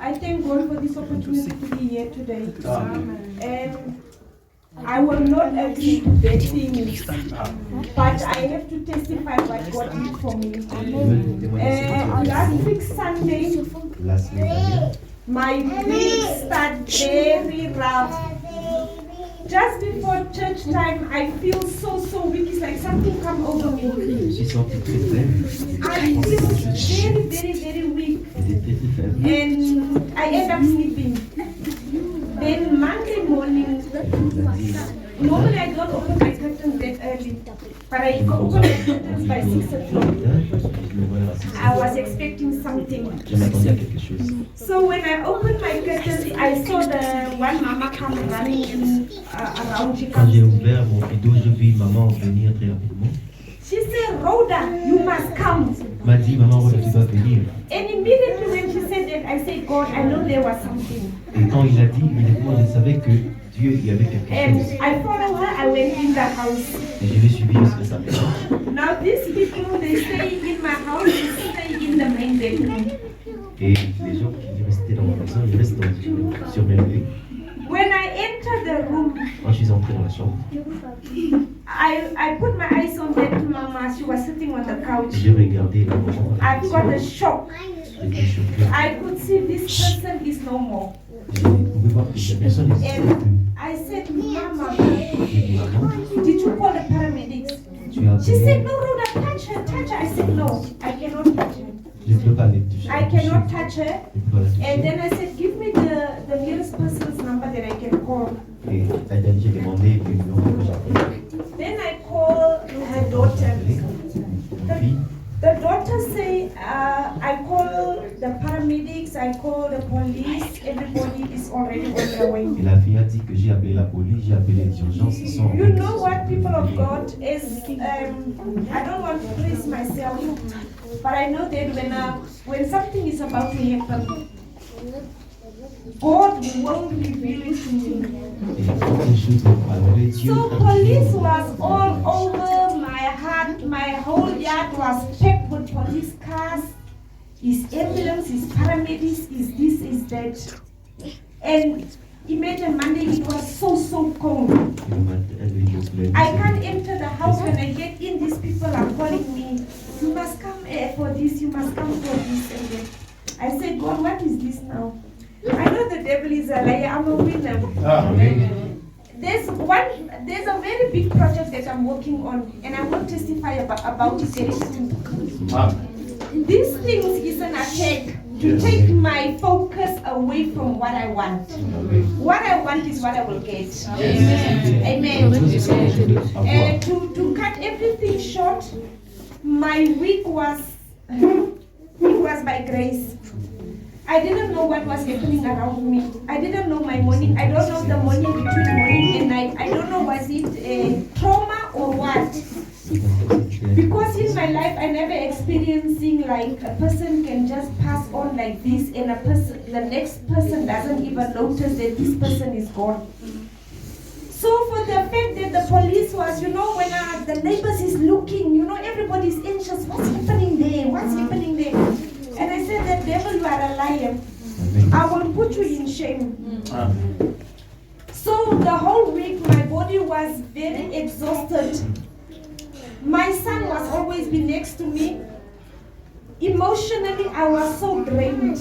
I thank God for this opportunity to be here today. And I will not agree to bad things, but I have to testify what God did for me. Last week Sunday, my week started very rough. Just before church time, I feel so weak. It's like something come over me. I feel very weak. And I end up sleeping. Then Monday morning, normally I don't open my curtains that early, but I open my curtains by 6 o'clock. I was expecting something. So when I opened my curtains, I saw the one mama come running in around. Quand j'ai ouvert mon rideau, j'ai vu maman venir très rapidement. She said, Rhoda, you must come. M'a dit, maman, Rhoda, tu dois venir. And immediately when she said that, I said, God, I know there was something. Et quand il a dit, immédiatement, je savais que Dieu, il y avait quelque chose. And I followed her, I went in the house. Et je l'ai suivi jusqu'à sa maison. Now these people, they stay in my house, they stay in the main bedroom. Et les gens qui restaient dans ma maison, ils restent sur mes lits. When I entered the room, Quand je suis entré dans la chambre, I put my eyes on that mama. She was sitting on the couch. j'ai regardé la maman. I got a shock. J'étais choqué. I could see this person is no more. Je pouvais voir que cette personne n'existait plus. And I said, Mama, J'ai dit, maman, did you call the paramedics? tu as She appelé. said, no, Rhoda, touch her, touch her. I said, no, I cannot touch her. Je ne peux pas les toucher. I cannot touch her. Je ne peux pas la And toucher. then I said, give me the nearest person's number that I can call. Et j'ai demandé le numéro que j'appelle. Then I called her daughter. Ma fille. The daughter say, I call the paramedics, I call the police, everybody is already on their way. Et la fille a dit que j'ai appelé la police, j'ai appelé les urgences, ils sont You know what, people of God, is I don't want to praise myself, but I know that when something is about to happen, God won't reveal it to me. Et quand les choses vont arriver, Dieu So police was all over my heart. My whole yard was packed with police cars. His ambulance, his paramedics, is this, is that. And imagine Monday, it was so cold. I can't enter the house. When I get in, these people are calling me, you must come for this, you must come for this. And then I said, God, what is this now? I know the devil is a liar, I'm a winner. There's a very big project that I'm working on, and I will testify about it very soon. This thing is an attack to take my focus away from what I want. What I want is what I will get. Amen. And to cut everything short, my week was by grace. I didn't know what was happening around me. I didn't know my morning. I don't know the morning between morning and night. I don't know was it a trauma or what. Because in my life I never experiencing like a person can just pass on like this and the next person doesn't even notice that this person is gone. So for the fact that the police was, when the neighbors is looking, everybody's anxious. What's happening there? What's happening there? And I said, the devil, you are a liar. I will put you in shame. So the whole week, my body was very exhausted. My son was always be next to me. Emotionally, I was so drained.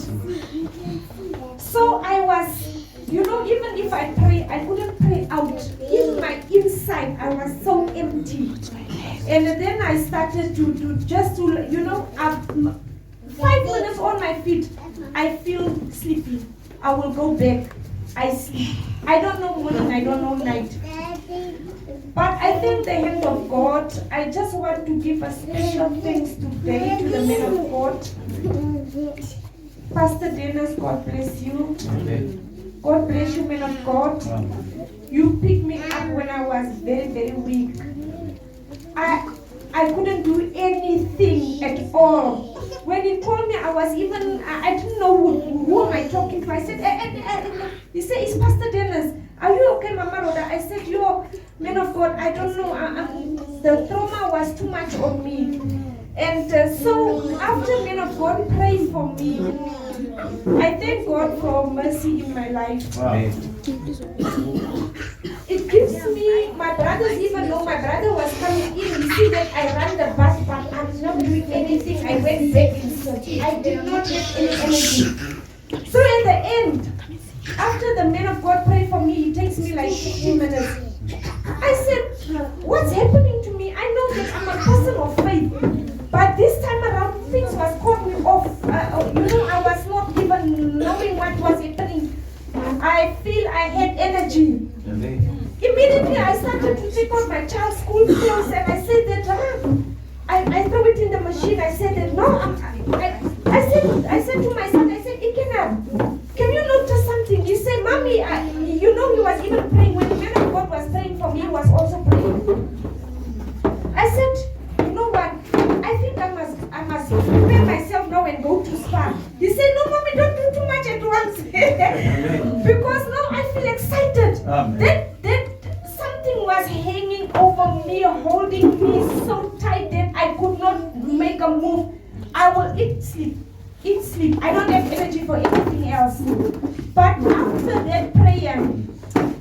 So I was, even if I pray, I couldn't pray out. In my inside, I was so empty. And then I started to 5 minutes on my feet, I feel sleepy. I will go back. I sleep. I don't know morning, I don't know night. But I thank the hand of God. I just want to give a special thanks today to the man of God. Pastor Dennis, God bless you. God bless you, man of God. You picked me up when I was very weak. I couldn't do anything at all. When he called me, I was even, I didn't know who am I talking to. I said, he said, it's Pastor Dennis. Are you okay, Mama Rhoda? I said, yo, man of God, I don't know. The trauma was too much on me. And so after men of God prayed for me, I thank God for mercy in my life. Wow. It gives me, my brothers even know my brother was coming in. You see that I ran the bus, but I'm not doing anything. I went back inside. I did not have any energy. So at the end, after the man of God prayed for me, it takes me like 15 minutes. I said, what's happening to me? I know that I'm a person of faith. But this time around, things was caught me off. I was not even knowing what was happening. I feel I had energy. Immediately, I started to take out my child's school clothes and I said that, I threw it in the machine. I said that, no, I said to my son, I said, Ikena, can you notice something? He said, Mommy, he was even praying. When the man of God was praying for me, he was also praying. I said, you know what? I think I must prepare myself now and go to spa. He said, no, Mommy, don't do too much at once. Because now I feel excited. That something was hanging over me, holding me so tight that I could not make a move. I will eat, sleep. I don't have energy for anything else. But after that prayer,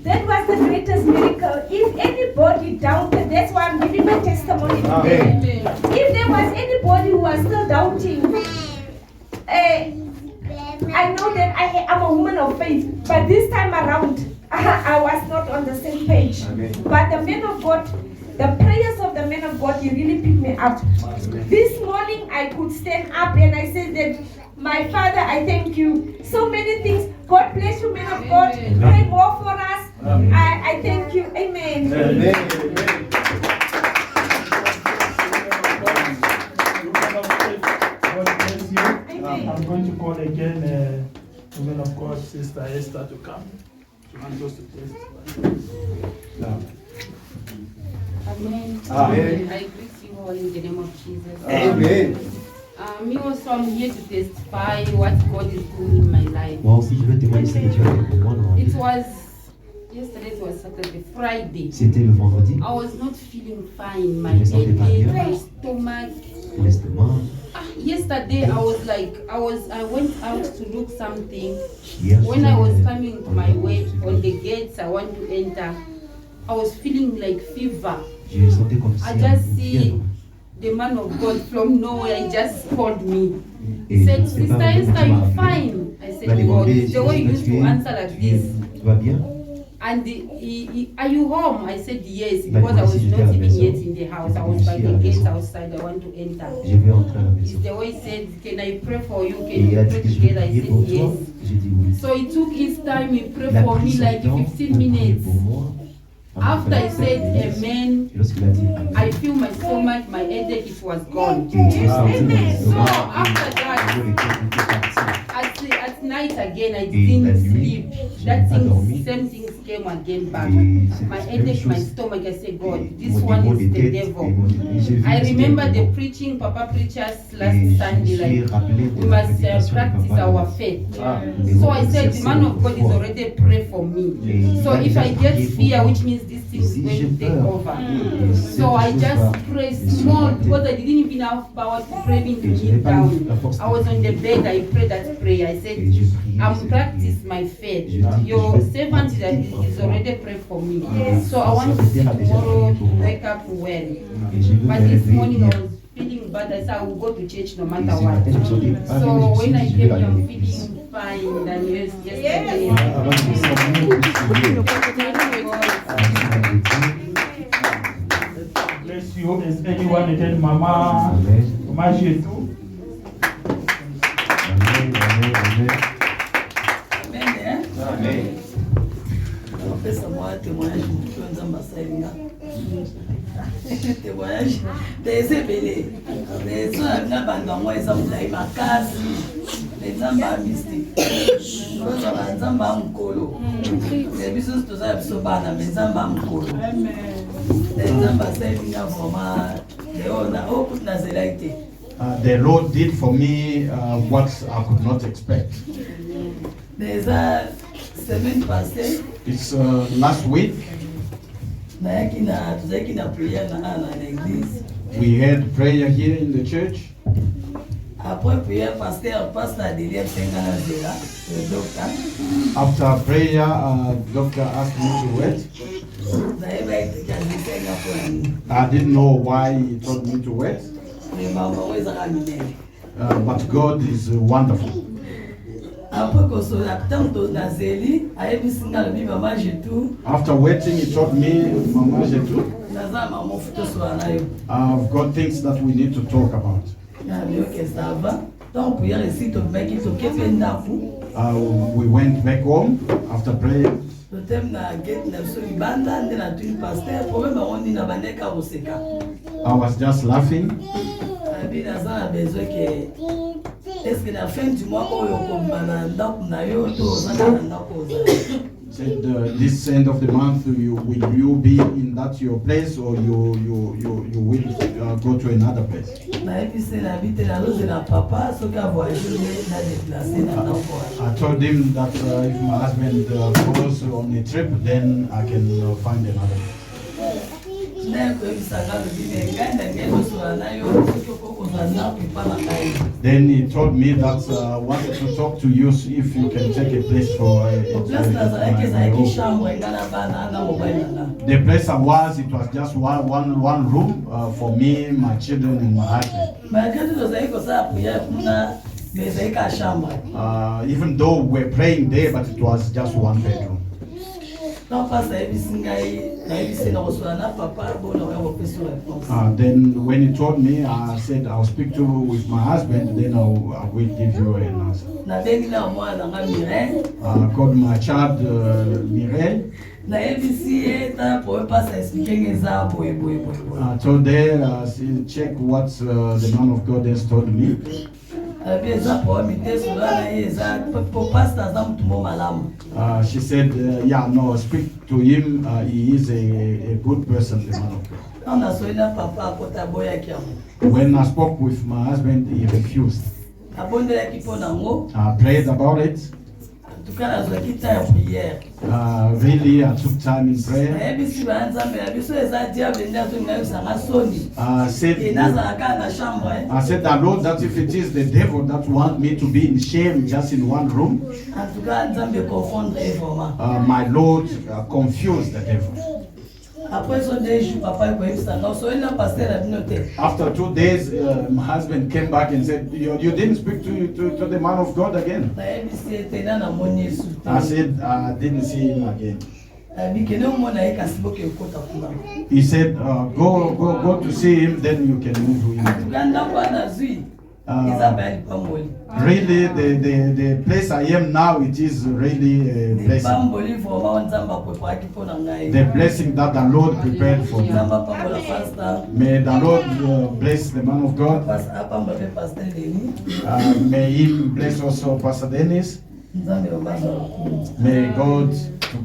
that was the greatest miracle. If anybody doubted, that's why I'm giving my testimony today. If there was anybody who was still doubting, I know that I'm a woman of faith, but this time around, I was not on the same page. But the man of God, the prayers of the man of God, he really picked me up. This morning, I could stand up and I said that, my Father, I thank you. So many things. God bless you, man of God. Pray more for us. I thank you. Amen. I'm going to call again woman of God, Sister Esther, to come. She wants us to testify. Amen. Amen. I greet you all in the name of Jesus. Amen. Me also, I'm here to testify what God is doing in my life. Moi aussi, je vais témoigner ce que Dieu a fait pour moi dans ma It vie. was yesterday, it was Saturday, Friday. C'était le vendredi, I was not feeling fine. My Je me sentais pas headache, bien. my stomach. l'estomac. Yesterday, I went out to look something. Hier, When I was j'étais coming to my way on the gates, I want to enter. I was feeling like fever. je sentais comme si I just une see fièvre. the man of God from nowhere. He just called me. Et He said, je sais Sister pas, Esther, il you m'a appelé. fine? I Il m'a said, God, demandé it's the way you used to answer like this. Tu vas bien? And are you home? I said yes, Il m'a because I was demandé si j'étais à not la even maison. yet in the house. I was by the gate outside. I want to enter. Je vais entrer à la It's maison. the way he said, can I pray for you? Et Can il a you dit pray que je vais together? I prier said pour toi. yes. J'ai dit oui. So he took his time. He prayed Il a for pris me son like temps 15 pour prier minutes. pour moi. After he said amen, Et lorsqu'il a dit amen, I feel my stomach, my headache, it was gone. et j'ai senti mon So estomac after that, et le cœur était parti. at night again, I Et la didn't nuit, sleep. j'ai That pas dormi. same things came again back. Et c'est My la même headache, my chose. stomach, I said, God, Et this mon one démon is de the tête et devil. j'ai vu I que c'était remember un the démon. preaching Papa preachers Et last je me Sunday, suis like rappelé we de la must prédication de practice papa. our faith. Et So on I said, the man of God is already prayed for me. Et So il a if déjà I prié get pour fear, moi. which means this thing is Si going j'ai to take peur, over. et cette So I chose just va prayed me small surmonter. because I didn't even have power to pray me to Et je n'ai kneel pas eu down. la force de I was on the prier. bed, I prayed that prayer. I said, Et je priais I'm cette practice prière. my faith. Je dis que Your je vais servant is pratiquer already prayed for me. Yes. So I want to see Serviteur a déjà tomorrow prié pour to moi. wake up well. Et je veux me But this réveiller morning I bien. was feeling bad. I said I will go to church no Et matter ce matin, je me what. sentais pas bien, So mais je me suis when I dit, je vais came aller here, à I'm l'église. feeling fine than yesterday. Alors, je me sens mieux que ce hier. Bless you. Is anyone again, Mama? Amen. Mama Jésus. Amen. Amen. Amen. Amen. Napesa mwa témoignage motu nzambe asalinga témoignage eza ebele so na bando yango eza molai makasi me nzambe amystike kozala nzambe ya mokolo me biso toza ya biso bana me nzambe ya mokolo nzambe asalinga vraimen oyo kutu nazelai te the Lord did for me what I could not expect. Déjà, semaine passée, It's last week tuzalaki na prière na l'église. we had prayer here in the church. Après prière, pasteur passe la délire 5 ans à Zéla, le docteur. After prayer, doctor asked me to wait. Naïba était quasi 5 ans pour la nuit. I didn't know why he told me to wait, Mais maman, ils ont ramené. but God is wonderful. Après qu'on soit tant na Zéli, ayebi singa le maman j'ai tout. After waiting, he told me, Mama Jetu, Naza maman futo soit na yo. I've got things that we need to talk about. Na yo que ça va. Donc prière ici to make it to keep ndafu. We went back home after prayer. Le thème na gate na so ibanda nde na twin pasteur problème on dit na bandeka oseka. I was just laughing. Abi naza na besoin que est-ce que la fin du mois oyo kombana ndako na yo to zana na ndako za. Said this end of the month, will you be in that your place, or you will go to another place? Nayebi se na bite na loze na papa soki avoyage na déplacer na ndako. I told him that if my husband goes on a trip, then I can find another place. Then he told me that I wanted to talk to you, see if you can take a place for my room. The place I was, it was just one room for me, my children, and my husband. Even though we're praying there, but it was just one bedroom. Then when he told me, I said I'll speak with my husband, then I will give you an answer. I called my child Mireille. I told her, check what the man of God has told me. She said, yeah, no, speak to him. He is a good person, the man of God. When I spoke with my husband, he refused. I prayed about it. Really, I took time in prayer. I said, the Lord, that if it is the devil that wants me to be in shame just in one room, my Lord confused the devil. After 2 days, my husband came back and said, you didn't speak to the man of God again. I said, I didn't see him again. He said, go to see him, then you can move to him. Really, the place I am now, it is really a blessing. The blessing that the Lord prepared for me. May the Lord bless the man of God. May Him bless also Pastor Dennis. May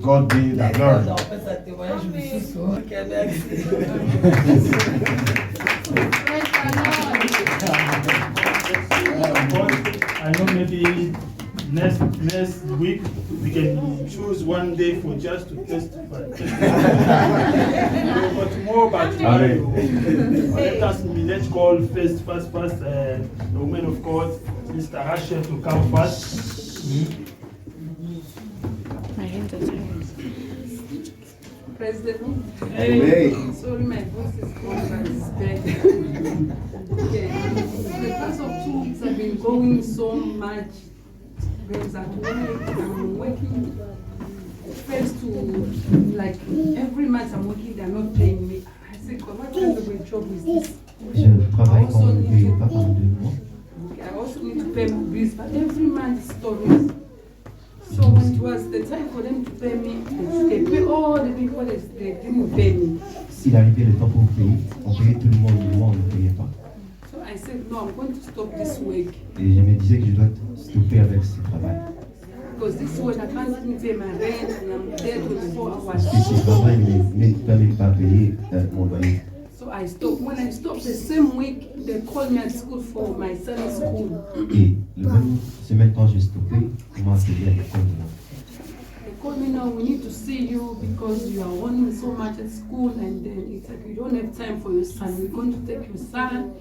God be the glory. I know maybe next week we can choose one day for just to testify. But more about let us let's call first the woman of God, Mr. Rachel, to come first. President, Amen. sorry, my voice is gone, but it's back. Okay. The past of 2 weeks I've been going so much. Because at work, I'm working. First to, like, every month I'm working, they're not paying me. I said, God, what kind of a job is this? Je travaille quand on ne paye pas pendant 2 mois. Okay, I also need to pay my bills, but every month stories. So when it was the time for them to pay me, they pay all the people that they didn't pay me. S'il arrivait le temps pour payer, on payait tout le monde, mais moi on ne payait pas. So I said, no, I'm going to stop this work. Et je me disais que je dois stopper avec ce travail. Because this work, I can't even pay my rent, and I'm there 24 hours. Parce que ce travail ne peut même pas payer mon loyer. So I stopped. When I stopped, the same week, they called me at school for my son's school. Et ce même temps, j'ai stoppé. On m'a appelé à l'école de mon They called me now, we need to see you because you are running so much at school and then it's like you don't have time for your son. We're going to take your son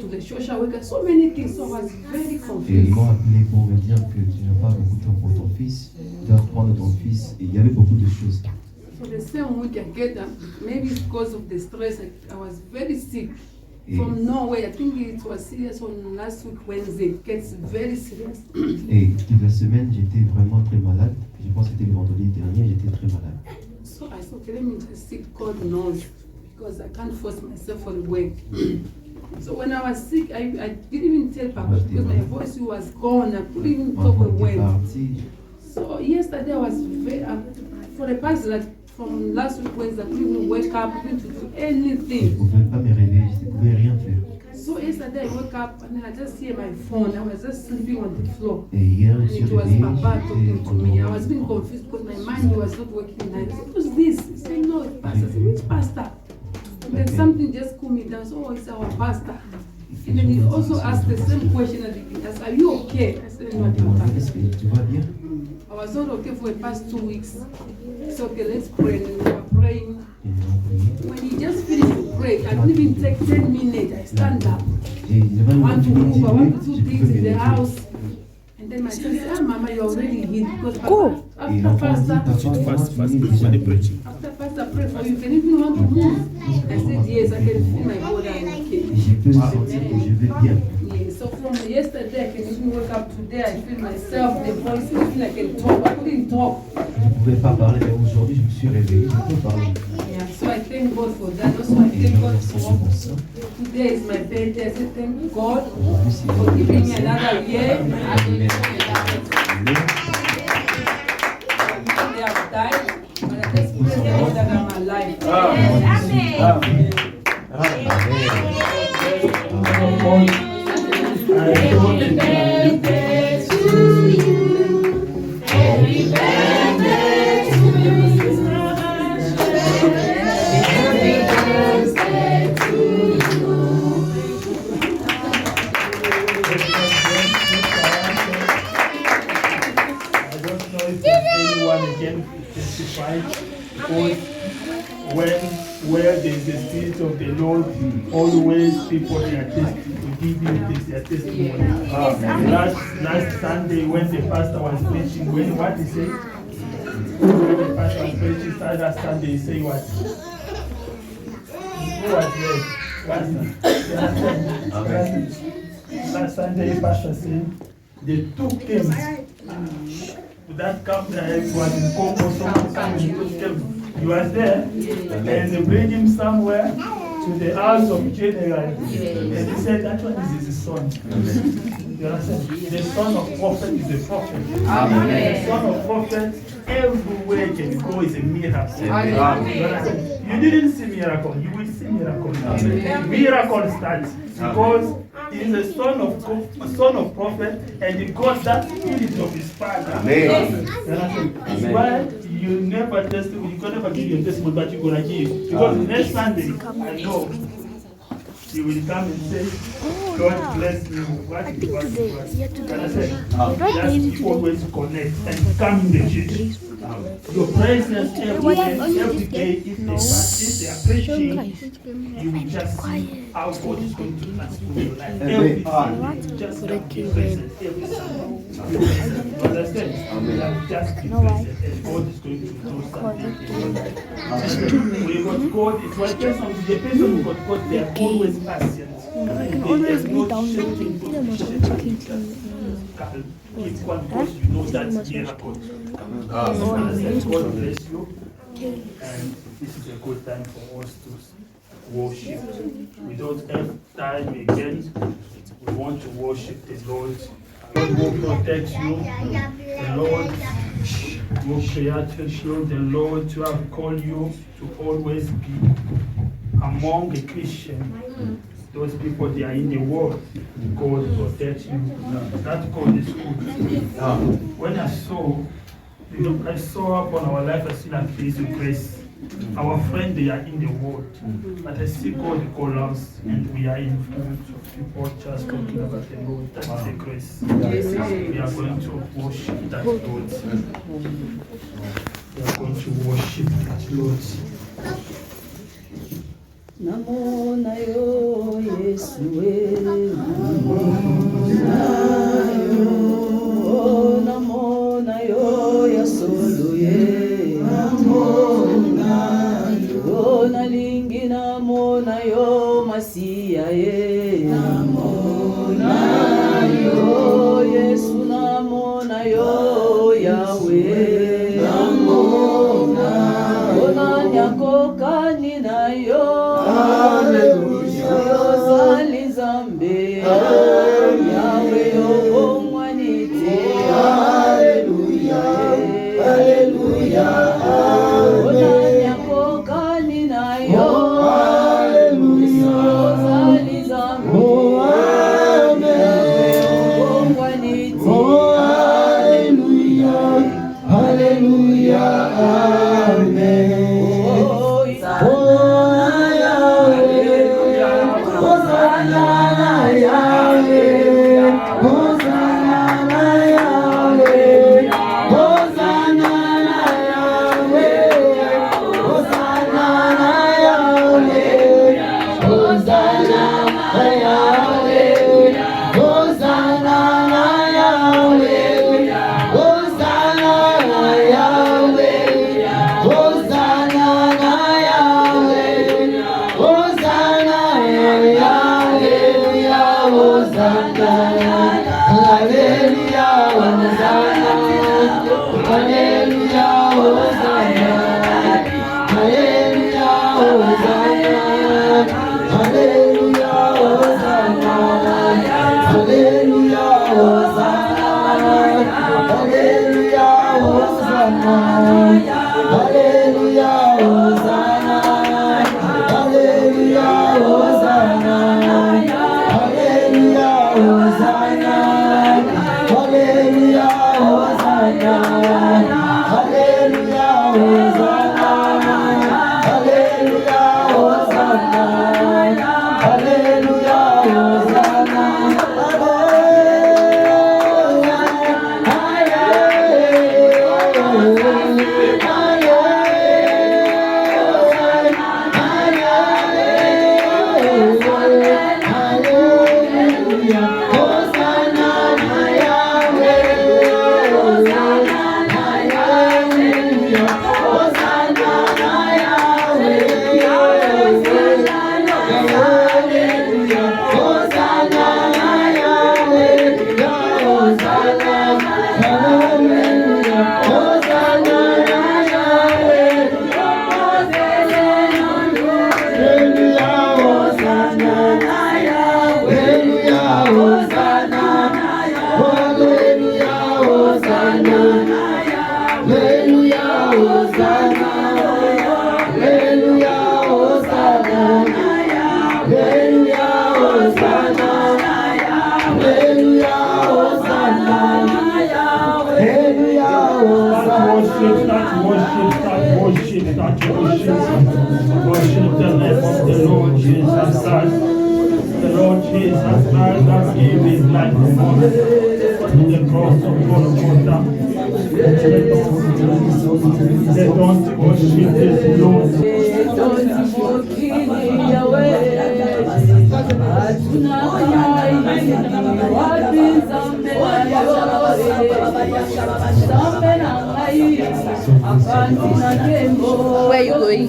to the social worker, so many things. So I was very Et confused. ils m'ont appelé pour me dire que tu n'as pas beaucoup de temps pour ton fils, tu dois prendre ton fils. Et il y avait beaucoup de choses. So the same week I get them, maybe because of the stress, I was very sick. From Norway, I think it was serious on last week Wednesday. It gets very serious. Et toute la semaine, j'étais vraiment très malade. Je pense que c'était le vendredi dernier, j'étais très malade. So I said, okay, let me just sit God knows because I can't force myself for the work. So when I was sick, I didn't even tell Papa because my voice was gone. I couldn't even Ma talk voix a était word. partie. So yesterday I was very, for the past, like from last week Wednesday, I couldn't even wake up, couldn't do Je ne anything. pouvais pas me réveiller, je ne pouvais rien faire. So yesterday I woke up and then I just hear my phone. I was just sleeping on the floor. Et hier, je And suis it was réveillé, Papa talking to me. I was j'étais being confused because my mind was not working. I said, who's this? He said, no, it's pastor. I said, which pastor? And then something just cooled me down. So, oh, it's our pastor. And then he also asked the same question at the beginning. I said, are you okay? I said, Il no, m'a demandé, Papa. est-ce que tu vas bien? I was not okay for the past 2 weeks. So, okay, let's pray. And we were praying. Et ils m'ont prié. When he just finished to pray, I didn't even take 10 minutes. I stand up. Et il y avait I want to move. I want to do je things pouvais in me the lever. house. And then my son said, ah, Mama, you're already healed. Because Go. Papa, Et after l'enfant dit, Pastor, papa, after Pastor pray for you, you can even want to move. I said, yes, I can feel my body, I'm okay. je peux sentir que je vais bien. Yeah, so from yesterday, I can even wake up today, I feel myself, the voice, I feel I can talk. I couldn't talk. Je ne pouvais pas parler, mais aujourd'hui, je me suis réveillé, je peux parler. Yeah, so I thank God for that. Also, I Et je thank God remercie for pour ça. today is my birthday. I say thank God Aujourd'hui, c'est for giving me l'anniversaire. another year. I don't know Amen. they have died, but I just praise God that I'm alive. I don't know if there's anyone again to testify, because where there's the Spirit of the Lord, always people they are to give you their testimony. Last Sunday when the pastor was preaching, what he said? When the pastor was preaching last Sunday, he said what? Who was there? Last Sunday, pastor said they took him. That camp there was in Congo, someone came and took him. He was there, and they bring him somewhere to the house of General. And he said, that one is his son. You understand? The son of prophet is a prophet. The son of prophet, everywhere you can go is a miracle. You understand? You didn't see miracle, you will see miracle now. Miracle starts because he is a son of prophet, and he got that spirit of his father. Amen. That's why you never testify, you can never give your testimony, but you're gonna give. Because next Sunday, I know you will come and say, God bless you. What I is think what today, is what? yeah, Can I today. say? Right Just daily you always connect and come in the church. Your presence every day, if they are preaching, you will just see how God is going to transform your life. Every Sunday, just be present every Sunday. You understand? Just be present, and God is going to do something in your life. We got God, it's one person, the person who got God, they are always patient. I can always read down the Keep one because you know that's miracle. God bless you. And this is a good time for us to worship. We don't have time again. We want to worship the Lord. God will protect you. The Lord will create you. The Lord will have called you to always be among the Christians. Those people, they are in the world. God protects you. That God is good. When I saw upon our life, I see that there is a grace. Our friends, they are in the world. But I see God call us, and we are in front of people just talking about the Lord. That is the grace. We are going to worship that Lord. We are going to worship that Lord. Namona yo Yesu namona yo Yasolo ye namona yo nalingi namona yo Masia ye namona yo Yesu namona yo Yahweh namona yo nanyako kanina yo Hallelujah. Yozali Zambe. Yahweh Omwanite. Hallelujah. Hallelujah. Onanya kokani na yo. Hallelujah. Yozali Zambe. Yahweh Omwanite. Hallelujah. Hallelujah. Amen. Where are you going?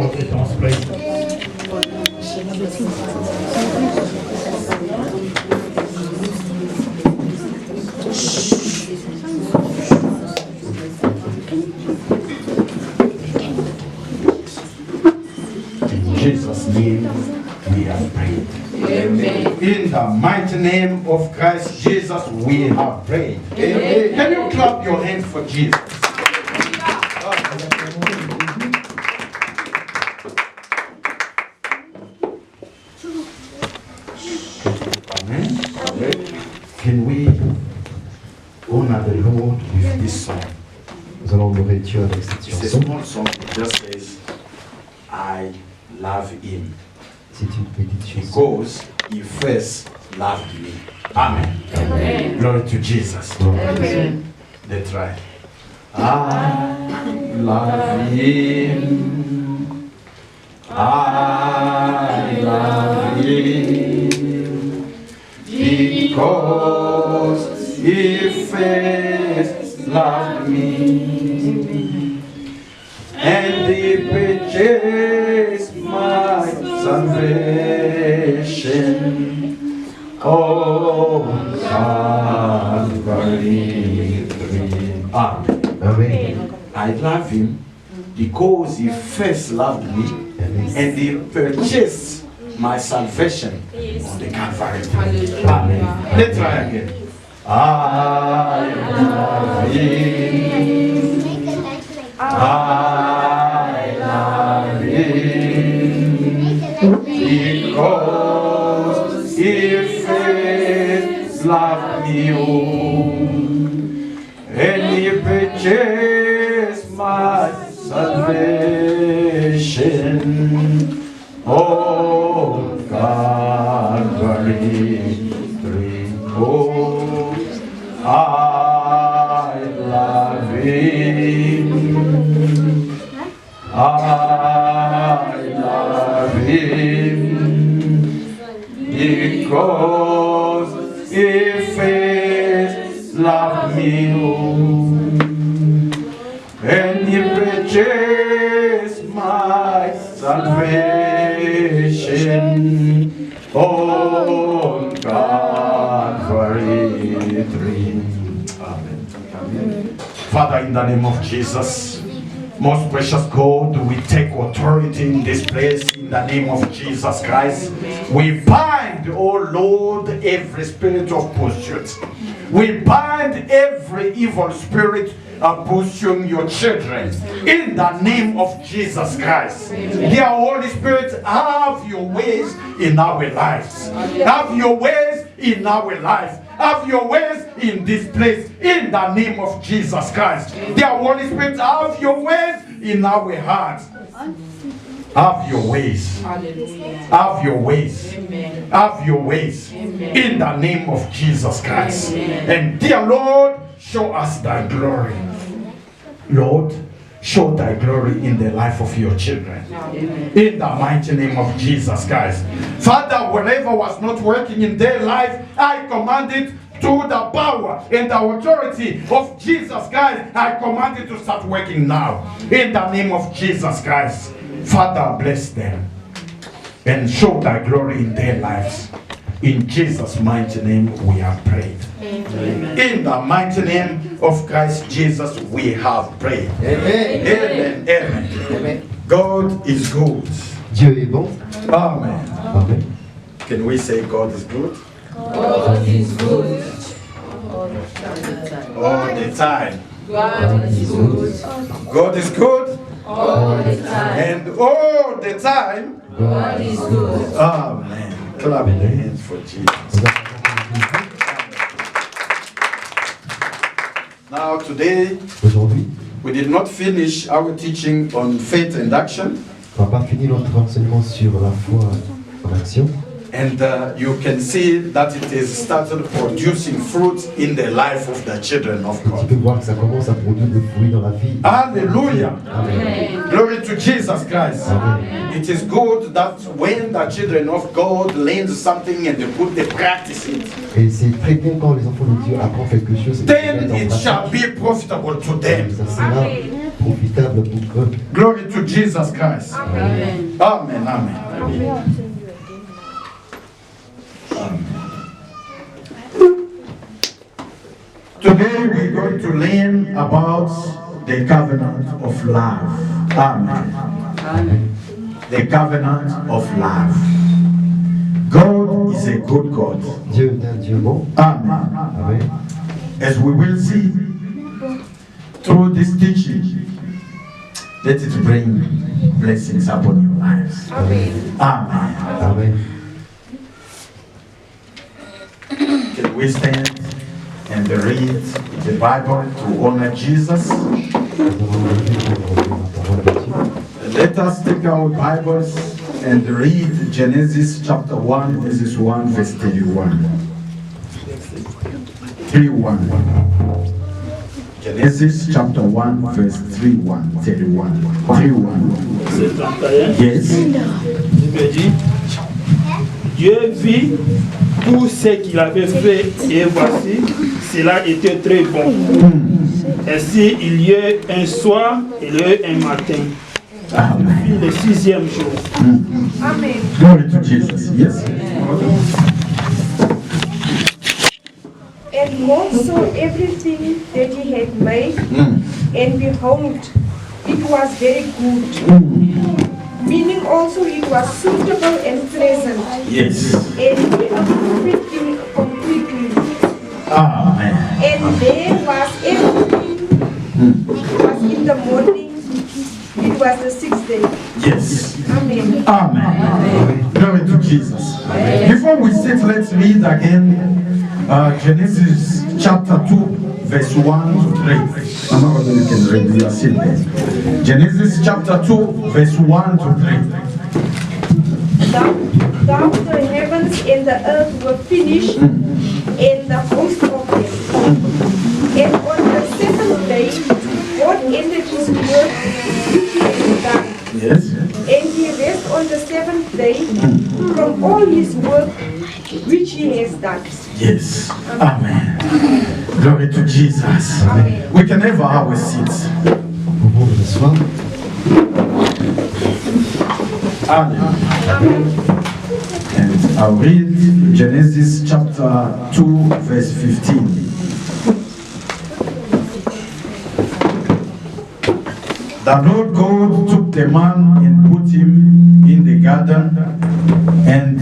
porter ton spray. In Jesus' name we have prayed. Amen. In the mighty name of Christ Jesus we have prayed. Amen. Can you clap your hands for Jesus? Amen. Can we honor the Lord with this song? Nous allons honorer Dieu avec cette It's a chanson. small song. It just says, I love him C'est une petite chanson. because he first loved me. Amen. Glory to Jesus. Amen. That's right. I love him. I love him because he first loved me and he purchased my salvation. Oh, Calvary. Amen. I love him because he first loved me and he purchased my salvation on the Calvary. Amen. Let's try again. I love him. I love him because he first loved me. And he purchased my salvation. Oh, Calvary tree. Oh, I love him. I love him because he first loved me, and he purchased my salvation on Calvary tree. Amen. Amen. Father, in the name of Jesus, most precious God, we take authority in this place in the name of Jesus Christ. We bind, oh Lord, every spirit of pursuit. We bind every evil spirit pursuing your children in the name of Jesus Christ. Dear Holy Spirit, have your ways in our lives. Have your ways in our life. Have your ways in this place in the name of Jesus Christ. Dear Holy Spirit, have your ways in our hearts. Have your ways. Have your ways. Have your ways in the name of Jesus Christ. And dear Lord, show us thy glory. Lord, show thy glory in the life of your children. In the mighty name of Jesus Christ. Father, whatever was not working in their life, I command it to the power and the authority of Jesus Christ. I command it to start working now. In the name of Jesus Christ. Father, bless them and show thy glory in their lives. In Jesus' mighty name we have prayed. Amen. In the mighty name of Christ Jesus we have prayed. Amen. Amen. Amen. Amen. God is good. Dieu est bon. Amen. Amen. Can we say God is good? God is good. All the time. God is good. God is good. All the time. And all the time. God is good. Amen. Clap your hands for Jesus. Now today, Aujourd'hui, we did not finish our teaching on faith and action. on va pas finir notre enseignement sur la foi en action. And you can see that it has started producing fruit in the life of the children of Tu God. peux voir que ça commence à produire des fruits dans la vie. Hallelujah. Amen. Glory to Jesus Christ. Amen. It is good that when the children of God learn something and they practice it, Et c'est très bien quand les enfants de Dieu apprennent quelque chose. Et qu'ils then mettent en it pratique. shall be profitable to them. Ça sera profitable pour eux. Glory to Jesus Christ. Amen. Amen. Amen. Amen. Today we're going to learn about the covenant of love. Amen. Amen. The covenant of love. God is a good God. Dieu est un Dieu bon. Amen. Amen. As we will see through this teaching, let it bring blessings upon your lives. Amen. Amen. Amen. Can we stand and read the Bible to honor Jesus? Let us take our Bibles and read Genesis chapter 1, verses 1, verse 31. 31. Genesis chapter 1, verse 31. 31. 31. Yes. Il dit, Dieu vit tout ce qu'il avait fait et voici, cela était très bon. Ainsi, il y eut un soir et il y eut un matin. Puis le 6e jour. Amen. Glory to Jesus. Yes. And God saw everything that he had made, and behold, it was very good. Meaning also it was suitable and pleasant. Yes. And he approved it completely. Amen. And there was everything. It was in the morning. It was the 6th day. Yes. Amen. Amen. Glory to Jesus. Before we sit, let's read again Genesis chapter 2, verse 1 to 3. I'm not going to read, you are sitting there. Genesis chapter 2, verse 1 to 3. Thou the heavens and the earth were finished, and the host of them. And on the 7th day, God ended his work which he had done. Yes. And he rests on the 7th day from all his work which he has done. Yes. Amen. Glory to Jesus. Amen. We can have our seats. Vous pouvez vous asseoir. Amen. And I'll read Genesis chapter 2, verse 15. The Lord God took the man and put him in the garden, and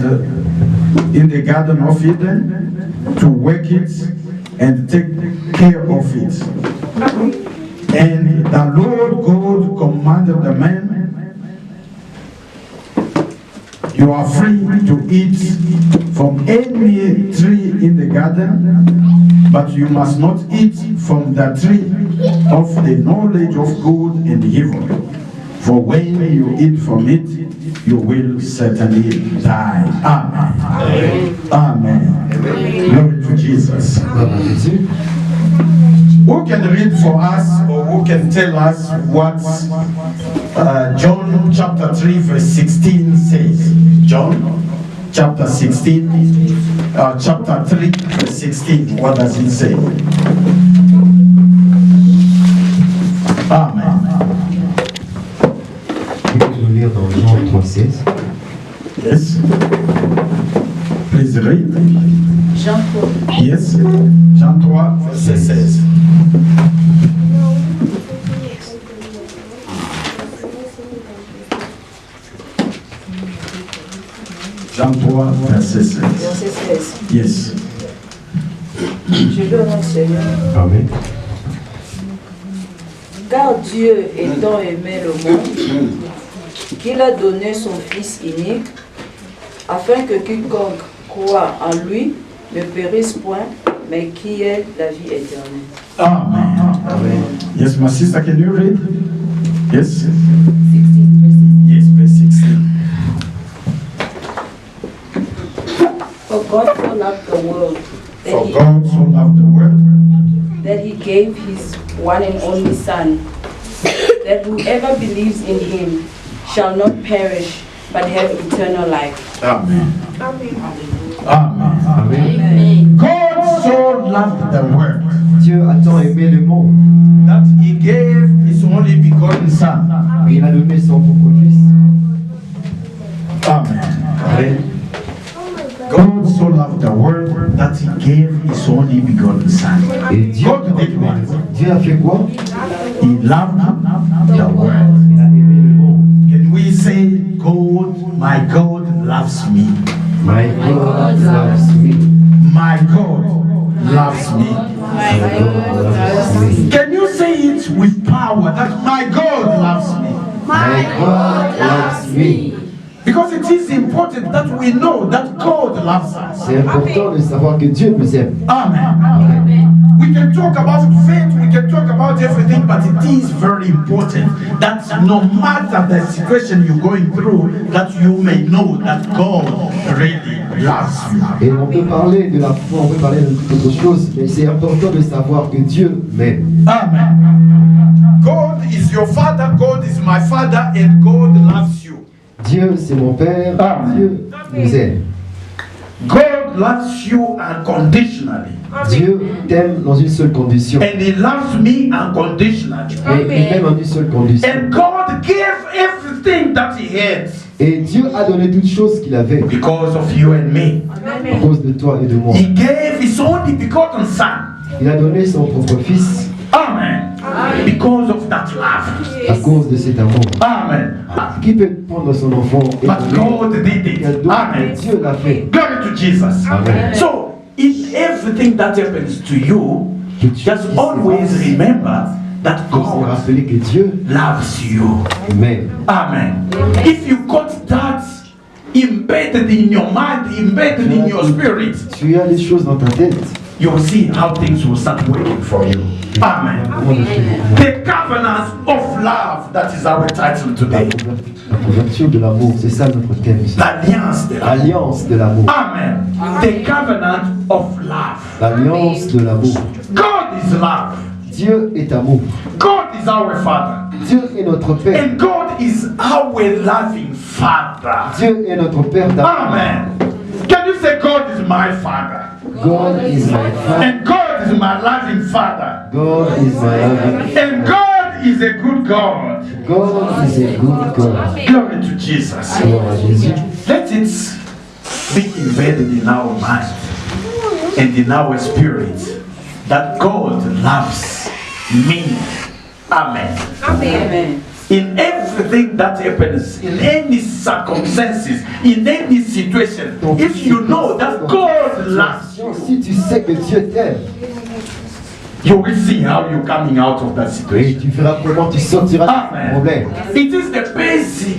in the garden of Eden, to work it and take care of it. And the Lord God commanded the man, you are free to eat from any tree in the garden, but you must not eat from the tree of the knowledge of good and evil. For when you eat from it, you will certainly die. Amen. Amen. Amen. Glory to Jesus. Who can read for us, or who can tell us what John chapter 3 verse 16 says? John chapter 16, chapter 3 verse 16, what does it say? Amen. Je vais nous lire dans Jean 3,16. Yes. Please read. Jean 3. Yes. Jean 3 verset 16. Jean 3 verset 16. Verset 16. Yes. Je le nom Seigneur. Amen. Car Dieu étant aimé le monde, qu'il a donné son Fils unique, afin que quiconque croit en lui ne périsse point, mais qui ait la vie éternelle. Amen. Amen. Yes, my sister, can you read? Yes. 16. Yes, verse 16. For God so loved the world For God so loved the world that he gave his one and only Son, that whoever believes in him shall not perish, but have eternal life. Amen. Amen. Amen. Amen. God so loved the world Dieu a tant aimé le monde, that he gave his only begotten Son. il a donné son propre Fils. Amen. Amen. God so loved the world that he gave his only begotten Son. Et Dieu, God did what? Dieu a fait quoi? He loved the world. Il a aimé le monde. Can we say, my God loves me? My God loves me. My God loves me. My God loves me. Can you say it with power that my God loves me? My God loves me. Because it is important that we know that God loves us. C'est important de savoir que Dieu nous aime. Amen. We can talk about faith, we can talk about everything, but it is very important that no matter the situation you're going through, that you may know that God really loves you. Et on peut parler de la foi, on peut parler d'autre chose, mais c'est important de savoir que Dieu m'aime. Amen. God is your father, God is my father, and God loves you. Dieu, c'est mon Père. Amen. Dieu nous aime. God loves you unconditionally. Dieu t'aime dans une seule condition. And he loves me unconditionally. Et il m'aime en une seule condition. And God gave everything that he had Et Dieu a donné toutes choses qu'il avait because of you and me. à cause de toi et de moi. He gave his only begotten Son. Il a donné son propre Fils Amen. Because of that love. à cause de cet amour. Amen. Qui peut prendre son enfant et But God did donner it. d'autre? Amen. Dieu l'a fait. Glory to Jesus. Amen. So, in everything that happens to you, just always remember that Il faut se God rappeler que Dieu loves you. m'aime. Amen. If you got that embedded in your mind, embedded in your spirit, Tu as les choses dans ta tête. you'll see how things will start working for you. Amen. The covenant of love, that is our title today. La couverture de l'amour, c'est ça notre thème. L'alliance de l'amour. L'alliance de l'amour. Amen. The covenant of love. L'alliance de l'amour. God is love. Dieu est amour. God is our Father. Dieu est notre Père. And God is our loving Father. Dieu est notre Père d'amour. Amen. Can you say God is my Father? God is my Father. And God is my loving Father. God is my loving. And God is a good God. God is a good God. Glory to Jesus. Gloire à Jésus. Let it be embedded in our mind and in our spirit that God loves me. Amen. Amen. In everything that happens, in any circumstances, in any situation, if you know that God loves you, Si tu sais que Dieu t'aime, you will see how you're coming out of that et situation. tu feras comment tu sortiras de ce Amen. problème. It is the basic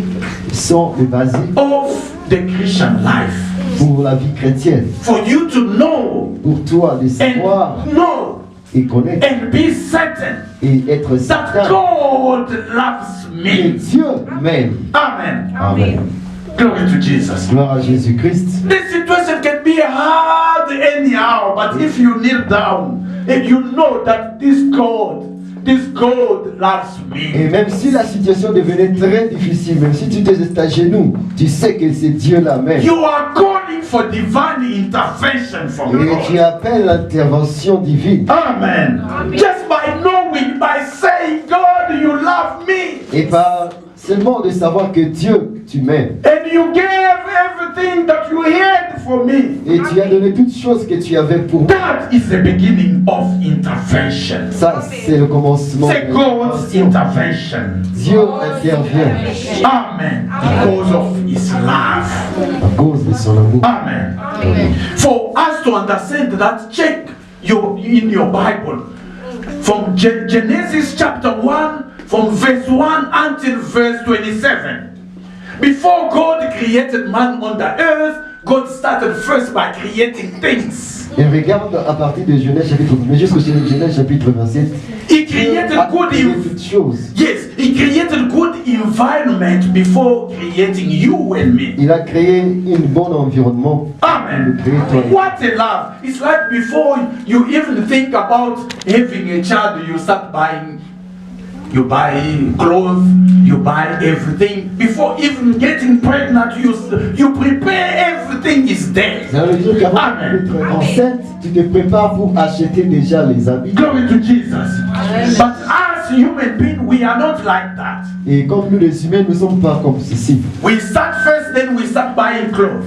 Ils sont les basiques of the Christian life. pour la vie chrétienne. For you to know Pour toi de savoir and know et connaître and be certain et être that certain God loves que me. Dieu m'aime. Amen. Amen. Glory to Jesus. Gloire à Jésus-Christ. This situation can be hard anyhow, but if you kneel down and you know that this God loves Et me. même si la situation devenait très difficile, même si tu étais à genoux, tu sais que c'est Dieu la même. You are calling for divine intervention from Et tu God. appelles l'intervention divine. Amen. Just by knowing, by saying, God, you love me. Et par seulement de savoir que Dieu, tu m'aimes. And you gave everything that you had for me. Et tu as donné toutes choses que tu avais pour moi. That is the beginning of intervention. Ça, c'est le commencement. Say God's intervention. Dieu intervient Amen. Because of his love. à cause de son amour. Amen. For us to understand that, check in your Bible. From Genesis chapter 1, from verse 1 until verse 27. Before God created man on the earth, God started first by creating things. Et regarde à partir de Genèse chapitre 1 jusqu'au Genèse chapitre 27. He created good toutes choses. Yes, he created good environment before creating you and me. Il a créé un bon environnement. Amen. What a love. It's like before you even think about having a child, you start buying you buy clothes, you buy everything. Before even getting pregnant, you prepare everything is there. Ça veut dire qu'avant d'être enceinte, tu te prépares pour acheter déjà les habits. Glory to Jesus. But as human beings, we are not like that. Et comme nous les humains, nous ne sommes pas comme ceci. We start first, then we start buying clothes.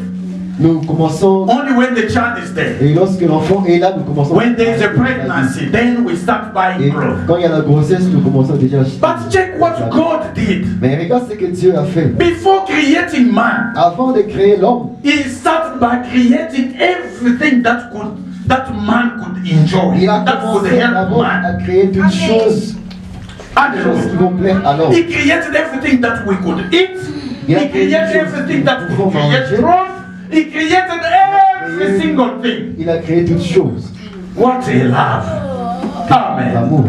Nous commençons. Only when the child is there. Et lorsque l'enfant est là, nous commençons. When there is a pregnancy, then we start buying clothes. Quand il y a la grossesse, nous commençons déjà à acheter. But check what God did. Mais regarde ce que Dieu a fait. Before creating man, avant de créer l'homme, He started by creating everything that man could enjoy. Il a that could commencé help d'abord à man. créer toutes choses qui vont plaire à l'homme. He created everything that we could eat. Il a He créé created everything that we could create from. He created every single thing. Il a créé toutes choses. What a love. Amen. L'amour.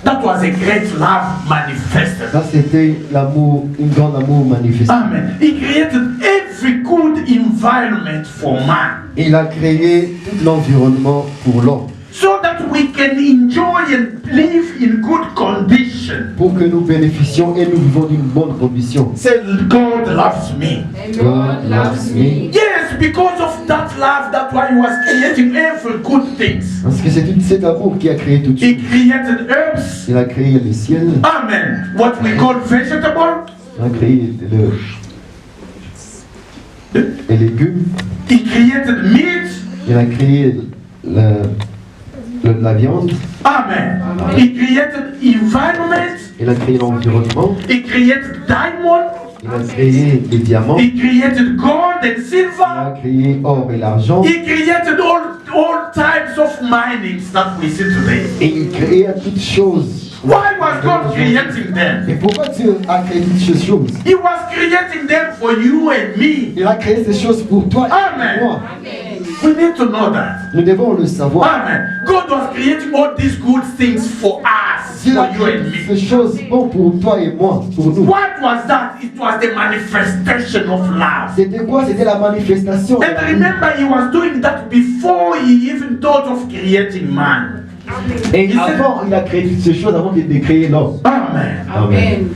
That was a great love manifested. Ça c'était l'amour, un grand amour manifesté. Amen. He created every good environment for man. Il a créé tout l'environnement pour l'homme. So that we can enjoy and live in good condition. Pour que nous bénéficions et nous vivons d'une bonne condition. Say, God loves me. God loves me. Yes, because of that love, that's why He was creating every good things. Parce que c'est cet amour qui a créé tout. He created herbs. Il a créé le ciel. Amen. What we call vegetable. Il a créé les légumes. He created meat. Il a créé la viande. Amen. He created environment. Il a créé l'environnement. He created diamond. Il a créé les diamants. He created gold and silver. Il a créé or et l'argent. He created all types of minings that we see today. Et il créa toutes choses. Why was God creating them? Et pourquoi Dieu a créé toutes ces choses? He was creating them for you and me. Il a créé ces choses pour toi et pour moi. We need to know that. Nous devons le savoir. Amen. God was creating all these good things for us, Dieu for a you créé and me. ces choses bonnes pour toi et moi, pour nous. What was that? It was the manifestation of love. C'était quoi? C'était la manifestation. And remember, He was doing that before He even thought of creating man. Et avant, il a créé toutes ces choses avant de créer l'homme. Amen. Amen.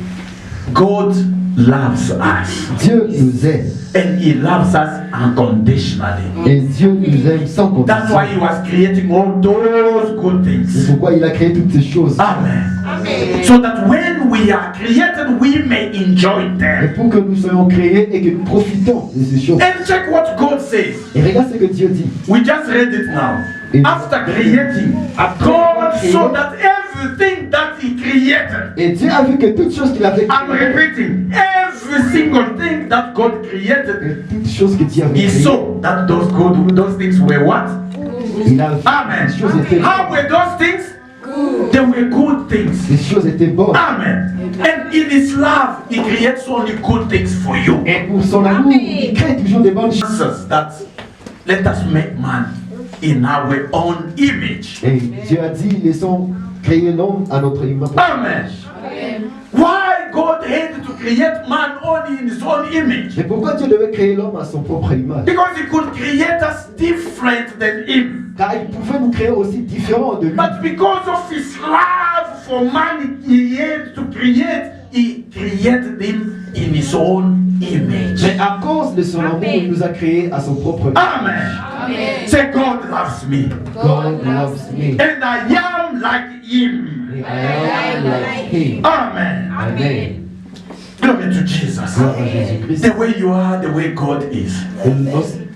God loves us. Dieu nous aime. And He loves us unconditionally. Et Dieu nous aime sans condition. That's why He was creating all those good things. C'est pourquoi il a créé toutes ces choses. Amen. So that when we are created, we may enjoy Et them. pour que nous soyons créés et que nous profitons de ces choses. And check what God says. Et regarde ce que Dieu dit. We just read it now. After creating, God saw that everything that He created. Et Dieu a vu que toutes choses qu'il avait I'm créées. repeating, every single thing that God created, Et toutes choses que Dieu avait He créées. saw that those things were what? Il a vu Amen. que les choses étaient How were those things? They were good things. Les choses étaient bonnes. Amen. And in His love, He creates only good things for you. Et pour son amour, il crée toujours des bonnes choses. Says that let us make man in our own image. Et Dieu a dit, laissons créer l'homme à notre image. Amen. Why God had to create man only in His own image? Mais pourquoi Dieu devait créer l'homme à son propre image? Because He could create us different than Him. Car il pouvait nous créer aussi différents de lui. But because of His love for man, He had to create. He created him in His own image. Mais à cause de son amour, il nous a créés à son propre image. Amen. Say, God loves me. God loves me. And I am like Him. And I am like Him. Amen. Amen. Glory to Jesus. Gloire à Jésus-Christ. The way you are, the way God is.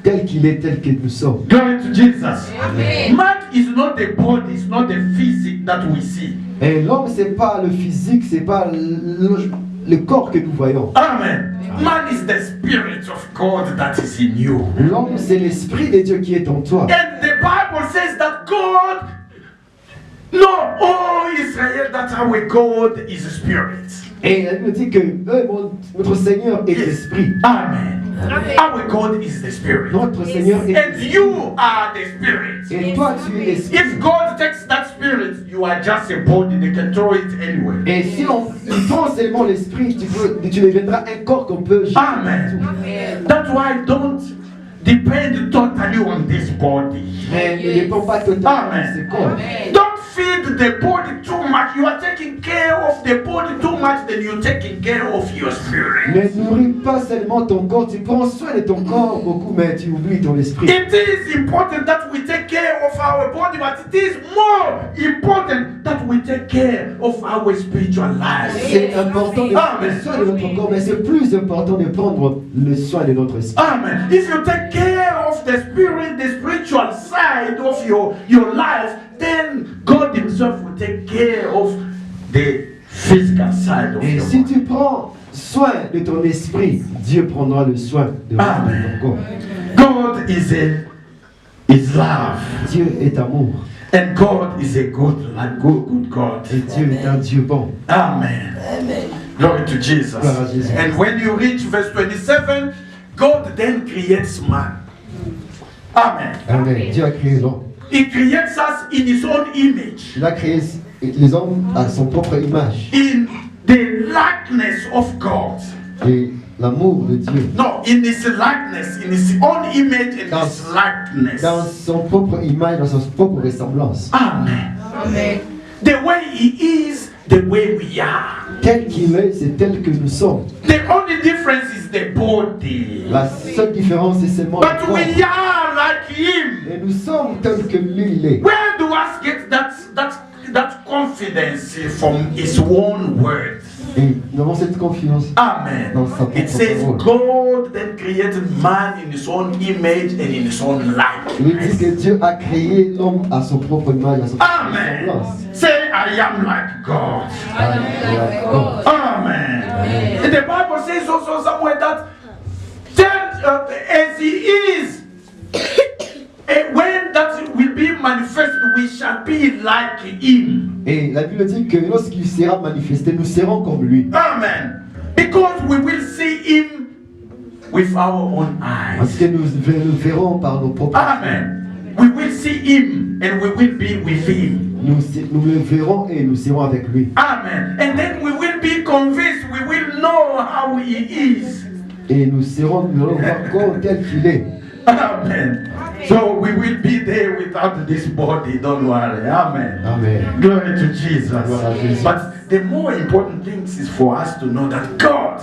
Tel qu'il est, tel que nous sommes. Glory to Jesus. Amen. Man is not the body, it's not the physique that we see. Et l'homme, c'est pas le physique, c'est pas le corps que nous voyons. Amen. Man is the spirit of God that is in you. L'homme, c'est l'esprit de Dieu qui est en toi. And the Bible says that God, no, oh Israel, that our God is a spirit. Et elle nous dit que notre Seigneur est l'esprit. Amen. Our God is the spirit. Notre Seigneur est And you are the spirit. Et toi, tu es l'esprit. If God takes that spirit, you are just a body. They can throw it anywhere. Et si on prend seulement l'esprit, tu deviendras un corps qu'on peut jeter. Amen. That's why don't depend totally on this body. Mais ne dépend pas totalement de ce corps. Don't feed the body too much, you are taking care of the body too much, then you're taking care of your spirit. Ne nourris pas seulement ton corps, tu prends soin de ton corps beaucoup, mais tu oublies ton esprit. It is important that we take care of our body, but it is more important that we take care of our spiritual life. C'est important de prendre soin de notre corps, mais c'est plus important de prendre le soin de notre esprit. Amen. If you take care of the spirit, the spiritual side of your life, then God Himself will take care of the physical side of Et your si life. tu prends soin de ton esprit, Dieu prendra le soin de ton corps. God is love. Dieu est amour. And God is a good God. Et Dieu est un Dieu bon. Amen. Glory to Jesus. Gloire à Jésus. And when you reach verse 27, God then creates man. Amen. Amen. Dieu a créé l'homme. He creates us in His own image. Il a créé les hommes à son propre image. In the likeness of God. Et l'amour de Dieu. No, in His likeness, in His own image and His likeness. Dans son propre image, dans sa propre ressemblance. Amen. Amen. The way He is, the way we are. Tel qu'il est, c'est tel que nous sommes. The only difference is the body. La seule différence, c'est seulement le But corps. we are like Him. Et nous sommes tels que lui, il est. Where do us get that confidence from His own words? Et nous avons cette confiance. Amen. Dans sa propre It says parole. God then created man in His own image and in His own Il dit likeness. que Dieu a créé l'homme à son propre image, à son propre Amen. ressemblance. Say, I am like God. Amen. Amen. And the Bible says also somewhere that as He is, when that will be manifest, we shall be like Him. Et la Bible dit que lorsqu'il sera manifesté, nous serons comme lui. Amen. Because we will see Him with our own Parce eyes. que nous le verrons par nos propres yeux. Amen. We will see Him and we will be with Him. Nous le verrons et nous serons avec lui. Amen. And then we will be convinced, we will know how He is. Et nous serons encore tel qu'il est. Amen. So we will be there without this body, don't worry. Amen. Amen. Glory to Jesus. Gloire à Jésus. But the more important thing is for us to know that God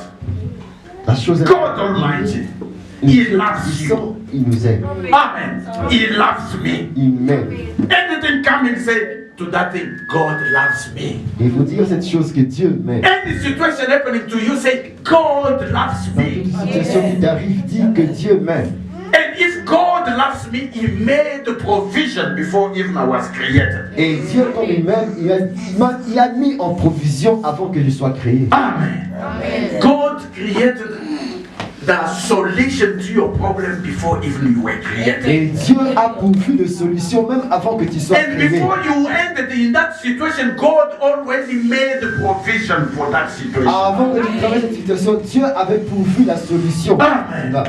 God Almighty, He loves you. Il nous aime. Amen. He loves me. Il m'aime. Anything come and say to that thing, God loves me. Et il faut dire cette chose que Dieu m'aime. Any situation happening to you, say, God loves Dans me. toute situation qui t'arrive, dis que Dieu m'aime. And if God loves me, He made the provision before even I was created. Et Dieu, comme il m'aime, il a mis en provision avant que je sois créé. Amen. God created the solution to your problem before even you were created. Et Dieu a pourvu de solutions même avant que tu sois And créé. before you ended in that situation, God already made the provision for that situation. Avant que tu traverses cette situation, Dieu avait pourvu la solution. Amen. Là.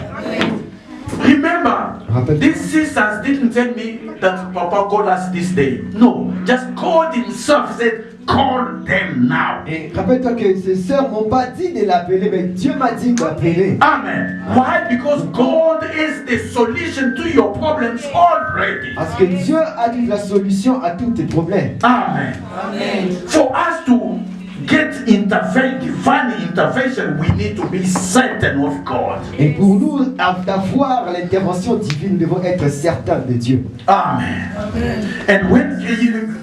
Remember, Rappelle- these sisters didn't tell me that Papa called us this day. No, just God Himself said, call them now. Et rappelle-toi que ces sœurs m'ont pas dit de l'appeler, mais Dieu m'a dit d'appeler. Amen. Why? Because God is the solution to your problems already. Parce que Dieu a dit la solution à tous tes problèmes. Amen. For us to get divine intervention, we need to be certain of God. Et pour nous, d'avoir l'intervention divine, nous devons être certains de Dieu. Amen. And when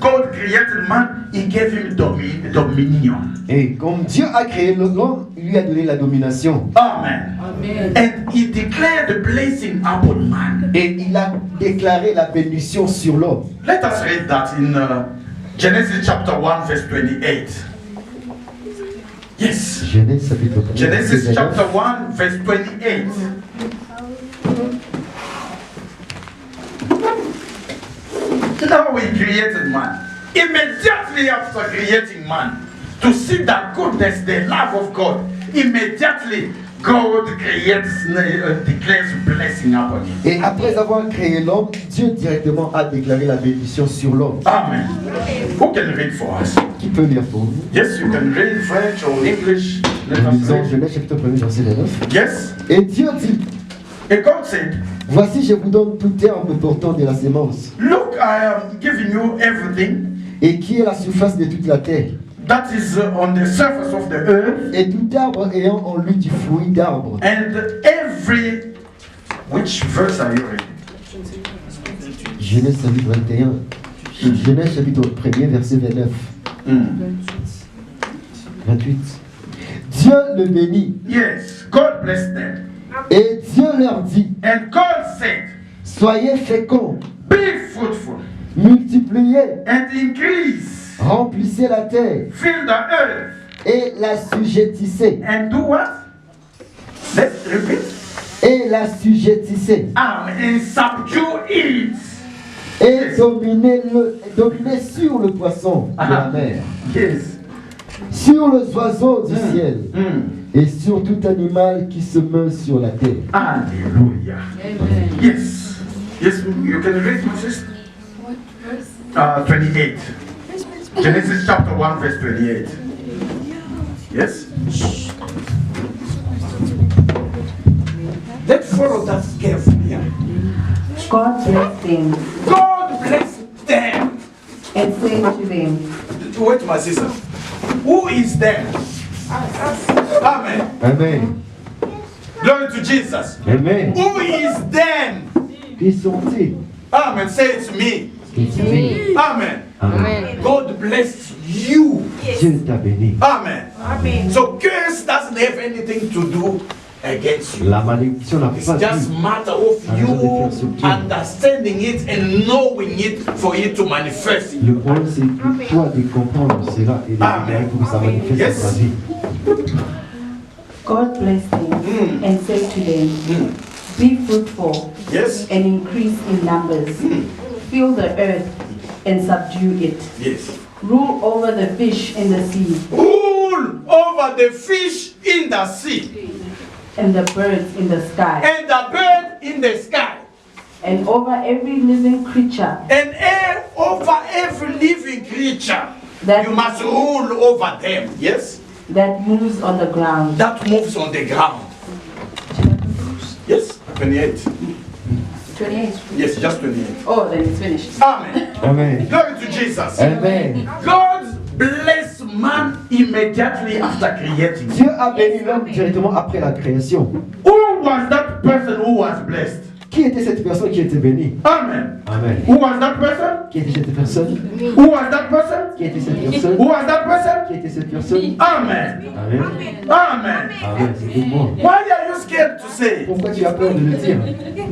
God created man, He gave him dominion. Et comme Dieu a créé l'homme, il lui a donné la domination. Amen. And He declared the blessing upon man. Et il a déclaré la bénédiction sur l'homme. Let us read that in Genesis chapter 1 verse 28. Yes. Genèse chapitre 1. Genesis chapter 1 verse 28. Now He created man. Immediately after creating man, to see the goodness, the love of God, immediately God declares blessing upon him. Et après avoir créé l'homme, Dieu directement a déclaré la bénédiction sur l'homme. Amen. Who can read for us? Qui peut lire pour nous? Yes, you can read French or English. Let Nous us lisons read. Genèse chapitre 1 verset 9. Yes. Et Dieu dit, And God said, voici je vous donne tout herbe portant de la sémence. look, I am giving you everything. et qui est la surface de toute la terre. That is on the surface of the earth. Et tout arbre ayant en lui du fruit d'arbre. And every... Which verse are you reading? Genèse chapitre 21. Genèse chapitre 1er, verset 29. 28. Dieu le bénit. Yes, God bless them. Et Dieu leur dit, And God said, soyez féconds, be fruitful multipliez, and increase, remplissez la terre fill the earth, et la sujettissez. and do what? Let's repeat. Et la sujettissez. And subdue it. Et dominez sur le poisson de la mer. Yes. Sur les oiseaux du ciel. Et sur tout animal qui se meut sur la terre. Hallelujah. Amen. Yes. Yes, you can read, Moses. What verse? 28. Genesis chapter 1, verse 28. Yes? Let's follow that carefully. God blessed them God bless them. and said to them, Wait, my sister. Who is them? Amen. Amen. Glory to Jesus. Amen. Who is them? Qui sont-ils? Amen. Say it to me. Qui sont-ils? Amen. Amen. God bless you. Dieu t'a béni. Amen. Amen. So curse doesn't have anything to do against you. La malédiction n'a It's pas just dit. matter of you understanding it and knowing it for it to manifest. Le problème, c'est que toi de comprendre cela et de Amen. pour que ça manifeste Yes. dans ta vie. God blessed them and said to them, be fruitful Yes. and increase in numbers. Fill the earth and subdue it. Yes. Rule over the fish in the sea Rule over the fish in the sea and the birds in the sky and the bird in the sky and over every living creature and over every living creature. that, You must rule over them. Yes. that moves on the ground. That moves on the ground. Yes. 28. 28. Yes, just 28. Oh, then it's finished. Amen. Amen. Glory to Jesus. Amen. God bless man immediately after creating. Dieu a béni l'homme directement après la création. Who was that person who was blessed? Qui était cette personne qui était bénie? Amen. Amen. Who was that person? Qui était cette personne? Who was that person? Qui était cette personne? Who was that person? Qui était cette personne? Amen. Amen. Amen. Amen. C'est moi. Why are you scared to say? Pourquoi tu as peur de le dire?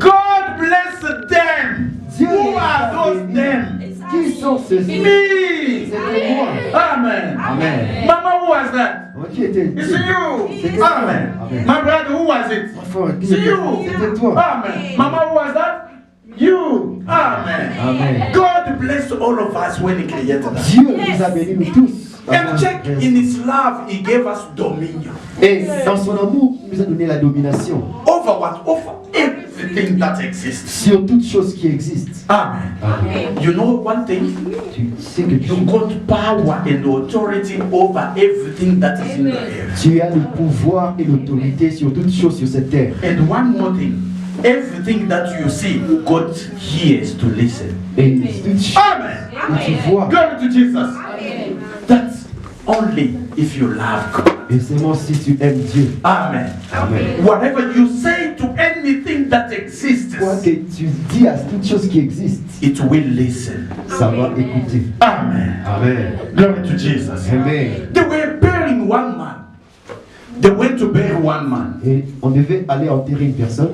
God bless them. Dieu Who les are a those bénis. them? Qui sont ceux-ci? Me. C'était moi. Amen. Amen. Mama, who was that? Qui était? It's you. C'était toi. Amen. Amen. My brother, who was it? Enfin, qui It's était? you. C'était toi. Amen. Mama, who was that? You. Amen. Amen. God bless all of us when He created us. Dieu nous a bénis nous tous. And check, in His love, He gave us dominion. Et dans son amour, il nous a donné la domination Over what? Over everything that exists. sur toute chose qui existe. Amen. Amen. You know one thing? Tu sais que You got power and authority over everything that is in the air. tu as le pouvoir et l'autorité sur toute chose sur cette terre. And one more thing. Everything that you see, God hears to listen. Et toute chose Amen. que tu vois, Glory to Jesus. That's only if you love God. et seulement si tu aimes Dieu. Amen. Amen. Whatever you say to anything that exists, Quoi que tu dis à toute chose qui existe, it will listen. ça va écouter. Amen. Amen. Glory to Jesus. Amen. They were burying one man. They went to bury one man. Et on devait aller enterrer une personne.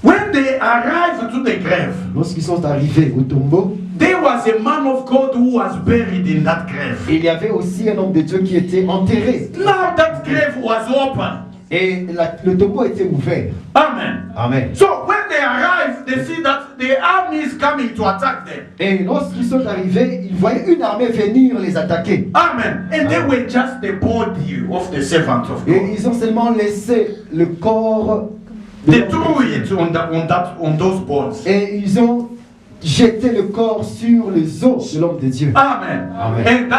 When they arrived to the grave, Lorsqu'ils sont arrivés au tombeau, there was a man of God who was buried in that grave. il y avait aussi un homme de Dieu qui était enterré. Now that grave was open. Et le tombeau était ouvert. Amen. Amen. So when they arrived, they see that the army is coming to attack them. Et lorsqu'ils sont arrivés, ils voyaient une armée venir les attaquer. Amen. And they were just the body of the servant of Et God. ils ont seulement laissé le corps de They l'homme. threw it on those bones. Et ils ont jeté le corps sur les os de l'homme de Dieu. Amen. Amen. And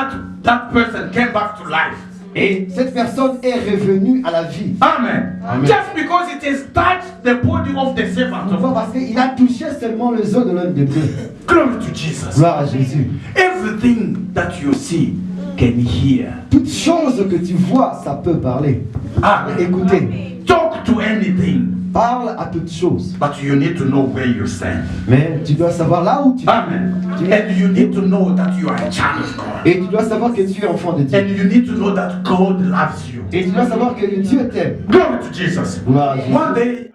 that person came back to life. Et cette personne est revenue à la vie. Amen. Amen. Just because it has touched the body of the servant of Pourquoi? God. Parce qu'il a touché seulement les os de l'homme de Dieu. Glory to Jesus. Gloire à Jésus. Everything that you see can hear. Toute chose que tu vois, ça peut parler. Amen. Écoutez, Talk to anything, parle à toute chose. but you need to know where you stand. Mais tu dois savoir là où tu es. Amen. And you need to know that you are a child of God. Et tu dois savoir que tu es enfant de Dieu. And you need to know that God loves you. Et tu dois savoir que Dieu t'aime. Glory to Jesus. Gloire à Jésus. One day,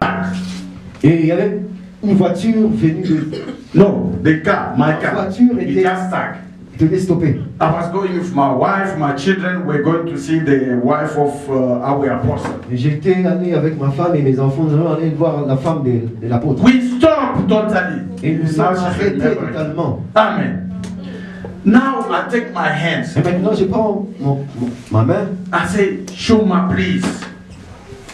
Et il y avait une voiture venue de... no, the car, my La car, voiture it était... just stuck. devait stopper. I was going with my wife, my children were going to see the wife of our apostle. J'étais allé avec ma femme et mes enfants, nous allons aller voir la femme de l'apôtre. We stopped totally. Et nous sommes arrêtés totalement. Amen. Now I take my hands. Et maintenant je prends ma main. I say, Shuma, please.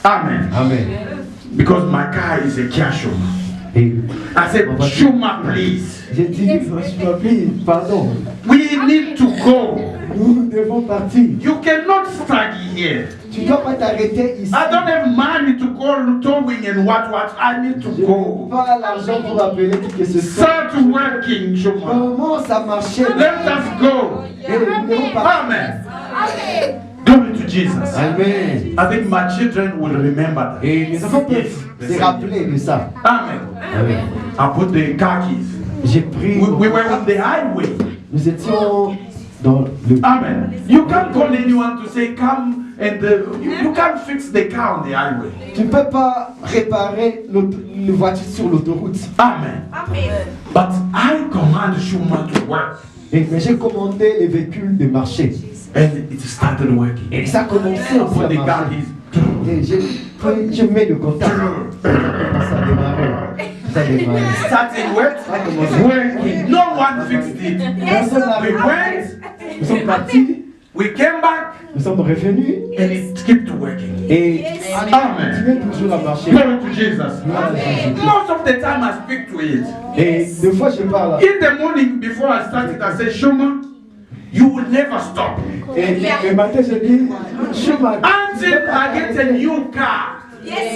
Amen. Amen. Because my car is a Kia Shuma. Et I said, Shuma, please. J'ai dit, Shuma, please, pardon. We need to go. Nous devons partir. You cannot study here. Tu ne dois pas t'arrêter ici. I don't have money to go towing and what. I need to go. Je n'ai pas l'argent pour appeler tout que ce soit. Start working, Shuma. Comment ça marchait? Let us go. Et nous devons partir. Amen. Glory to Jesus. Amen. I think my children will remember that. Et les enfants peuvent se rappeler de ça. Amen. Amen. I put the car keys. J'ai pris. We were on the highway. Nous étions dans le. Amen. You can't call anyone to say come and you can't fix the car on the highway. Tu ne peux pas réparer le voiture sur l'autoroute. Amen. But I command Shuma to work. Mais j'ai commandé les véhicules de marcher. And it started working. Et ça a commencé aussi Put à the car marcher. keys. Et je mets le contact. Ça a démarré. Ça a démarré. Starting work. Ça a commencé. Working. No one fixed it. Personne n'a We réparé. went. Nous sommes partis. We came back. Nous sommes revenus. And it kept working. Et Amen. tu es toujours à marcher. Glory to Jesus. Most of the time I speak to it. Et deux fois je parle. In the morning before I started, I said, Shuma, you will never stop. Et le matin je dis, chemin. Until I get a new car.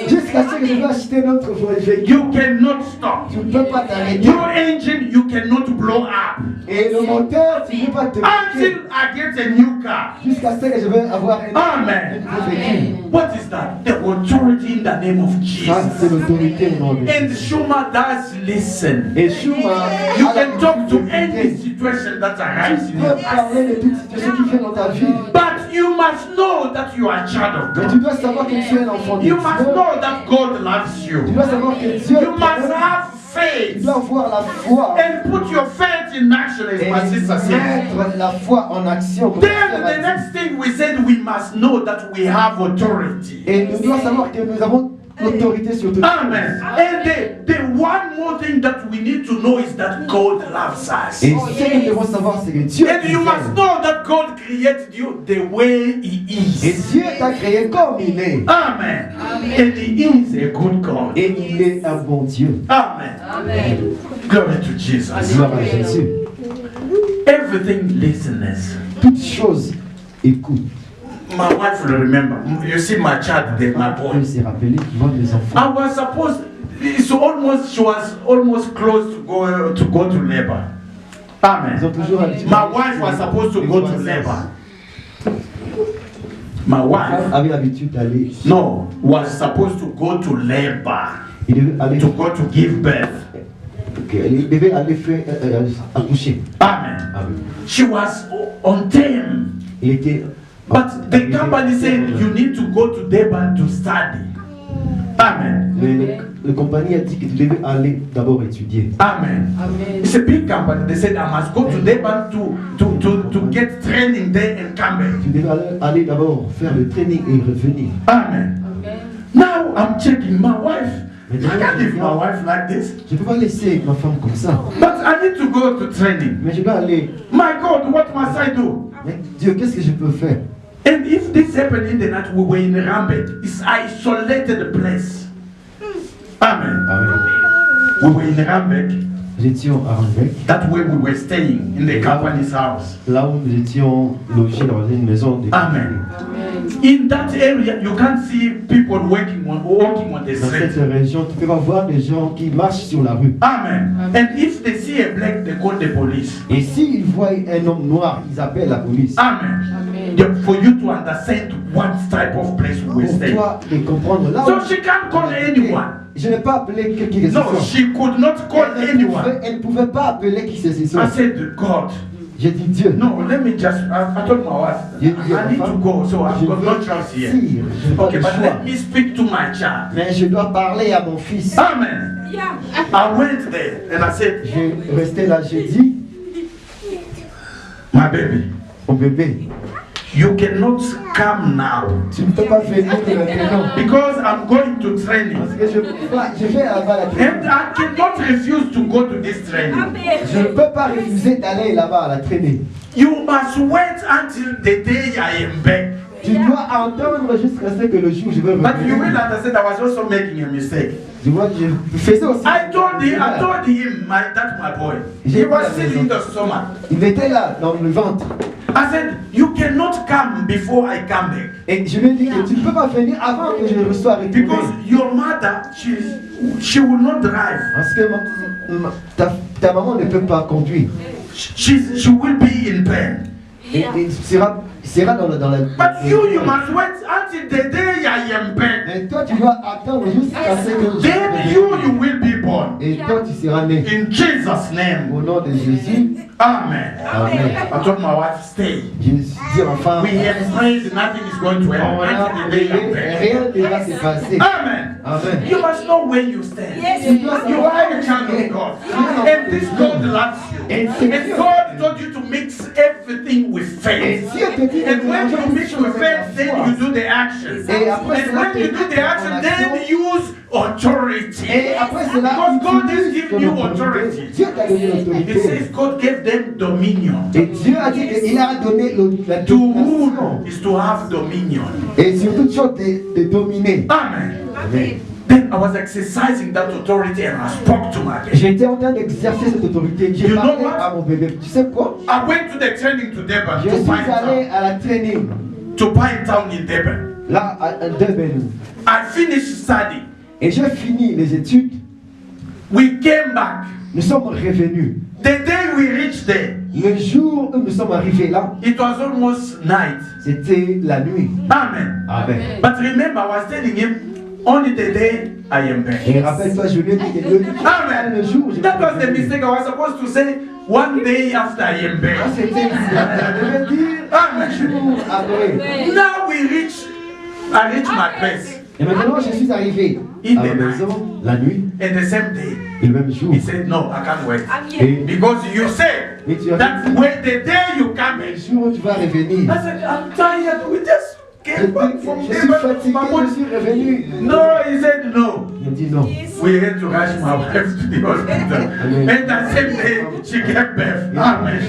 Jusqu'à ce que je vais acheter notre véhicule. You cannot stop. Tu ne peux pas t'arrêter. Your engine, you cannot blow up. Et le moteur, tu ne peux pas te Until I get a new car. jusqu'à ce que je vais avoir un Amen. nouveau véhicule. What is that? The authority in the name of Ça, c'est Jesus. l'autorité au nom de And Jésus. Shuma does listen. Et Shuma, You can talk to any situation that arrives tu in peux your life. parler de toute situation qui fait dans ta vie. But you must know that you are a child of Mais tu God. dois savoir que tu es un enfant de You Dieu. must know that God loves Tu you. dois savoir que Dieu You must t'aime. have Tu faith dois avoir la foi and put your faith in action, as et my sister said. mettre la foi en action. Comme Then Pierre a the dit. next thing we said, we must know that we have authority. Et nous devons savoir que nous avons l'autorité sur tout. Amen. And the one more thing that we need to know is that God loves us. Et ce que nous devons savoir, c'est que Dieu And you nous must aime. know that God created you the way He Et is. Dieu t'a créé comme il est. Amen. And He is a good God. Et il est un bon Dieu. Amen. Glory to Jesus. Gloire à Jésus. Everything listeners. Toute chose écoute. My wife will remember. You see my child there, my On boy. s'est rappelé, moi mes enfants. I was supposed. She was almost close to go to labor. Ils ont Amen. toujours habitué. My wife was supposed to go to labor. My wife, avait l'habitude d'aller. no, was supposed to go to labor Il devait aller. to go to give birth. Il devait aller faire accoucher. Amen. Amen. She was on time. Il était. But the company said you need to go to Durban to study. Amen. Le compagnie a dit que tu devais aller d'abord étudier. Amen. It's a big company. They said I must go to Durban to get training there and come back. Tu devais aller d'abord faire le training et revenir. Amen. Now I'm checking my wife. I can't leave my wife like this. Je ne peux pas laisser ma femme comme ça. But I need to go to training. Mais je dois aller. My God, what must I do? Mais Dieu, qu'est-ce que je peux faire? And if this happened in the night, we were in Rambek. It's isolated place. Amen. Amen. We were in Rambek. Nous étions à Randbeck. That way we were staying in the company's house. Là où nous étions logés dans une maison de Amen. In that area, you can't see people walking on the Dans street. cette région, tu peux pas voir des gens qui marchent sur la rue. Amen. And if they see a black, they call the police. Et s'ils voient un homme noir, ils appellent la police. Amen. For you to understand what type of place we Pour stay. toi de comprendre là So she can't call anyone. Je n'ai pas appelé quelqu'un que ce No, soit. she could not call anyone. Elle ne pouvait pas appeler qui ce soit. I said, God. J'ai dit Dieu. No, let me just. I told my wife, I need to go, so I've got no choice here. Okay, but let me speak to my child. Mais je dois parler à mon fils. Amen. I went there and I said, Je restais là, j'ai dit, my baby, mon bébé, you cannot come now tu ne peux pas venir maintenant. because I'm going to training. Parce que je vais là-bas la traîner. And I cannot refuse to go to this training. Je ne peux pas refuser d'aller là-bas à la traîner. You must wait until the day I am back. Tu dois attendre jusqu'à ce que le jour où je vais revenir. But you will understand I was also making a mistake. Tu vois, je faisais aussi. I told him, that's my boy. He was still in the stomach. Il était là, dans le ventre. I said, you cannot come before I come back. Et je lui ai dit que tu ne peux pas venir avant que je sois retourné. Because your mother, she will not drive. Parce que ta maman ne peut pas conduire. She will be in pain. Et sera dans la... But you must wait until the day I am back. Et toi, tu dois attendre jusqu'à ce que Then you will be born. Et toi, tu seras né. In Jesus' name. Au nom de Jésus. Amen. Amen. I told my wife, stay. Je me suis dit, enfin, We have prayed, nothing is going to happen until the day I'm back. rien ne va se passer. Amen. Amen. You must know where you stand. You are a child of God. And this God loves you. And God told you to mix everything with faith. And when you mix with faith, then you do the action. And when you do the action, then use authority. Because God has given you authority. It says God gave them dominion. Et Dieu a dit qu'il a donné la To rule is to have dominion. Et sur toute chose de dominer. Amen. Amen. Then I was exercising that authority and I spoke to my baby. J'étais en train d'exercer cette autorité. J'ai parlé à mon bébé. Tu sais quoi? I went to the training to Durban. Je suis allé à la training. To Pine Town in Durban. Là, à Durban. I finished study. Et j'ai fini les études. We came back. Nous sommes revenus. The day we reached there, le jour où nous sommes arrivés là, it was almost night. C'était la nuit. Amen. Amen. But remember, I was telling him, only the day I am back. Et rappelle-toi, je lui ai dit que le jour. That was the mistake. I was supposed to say one day after I am back. Amen. Now we reach. I reach my place. Et maintenant, je suis arrivé à la maison la nuit. And the same day. Et le même jour. He said, no, I can't wait. Et because you said that when the day you come in. Le jour où tu vas revenir. I said, I'm tired. We just came back from je suis fatigué, je suis revenu. No, he said no. Il dit non. We had to rush my wife to the hospital. And that same day, she gave birth. Amen.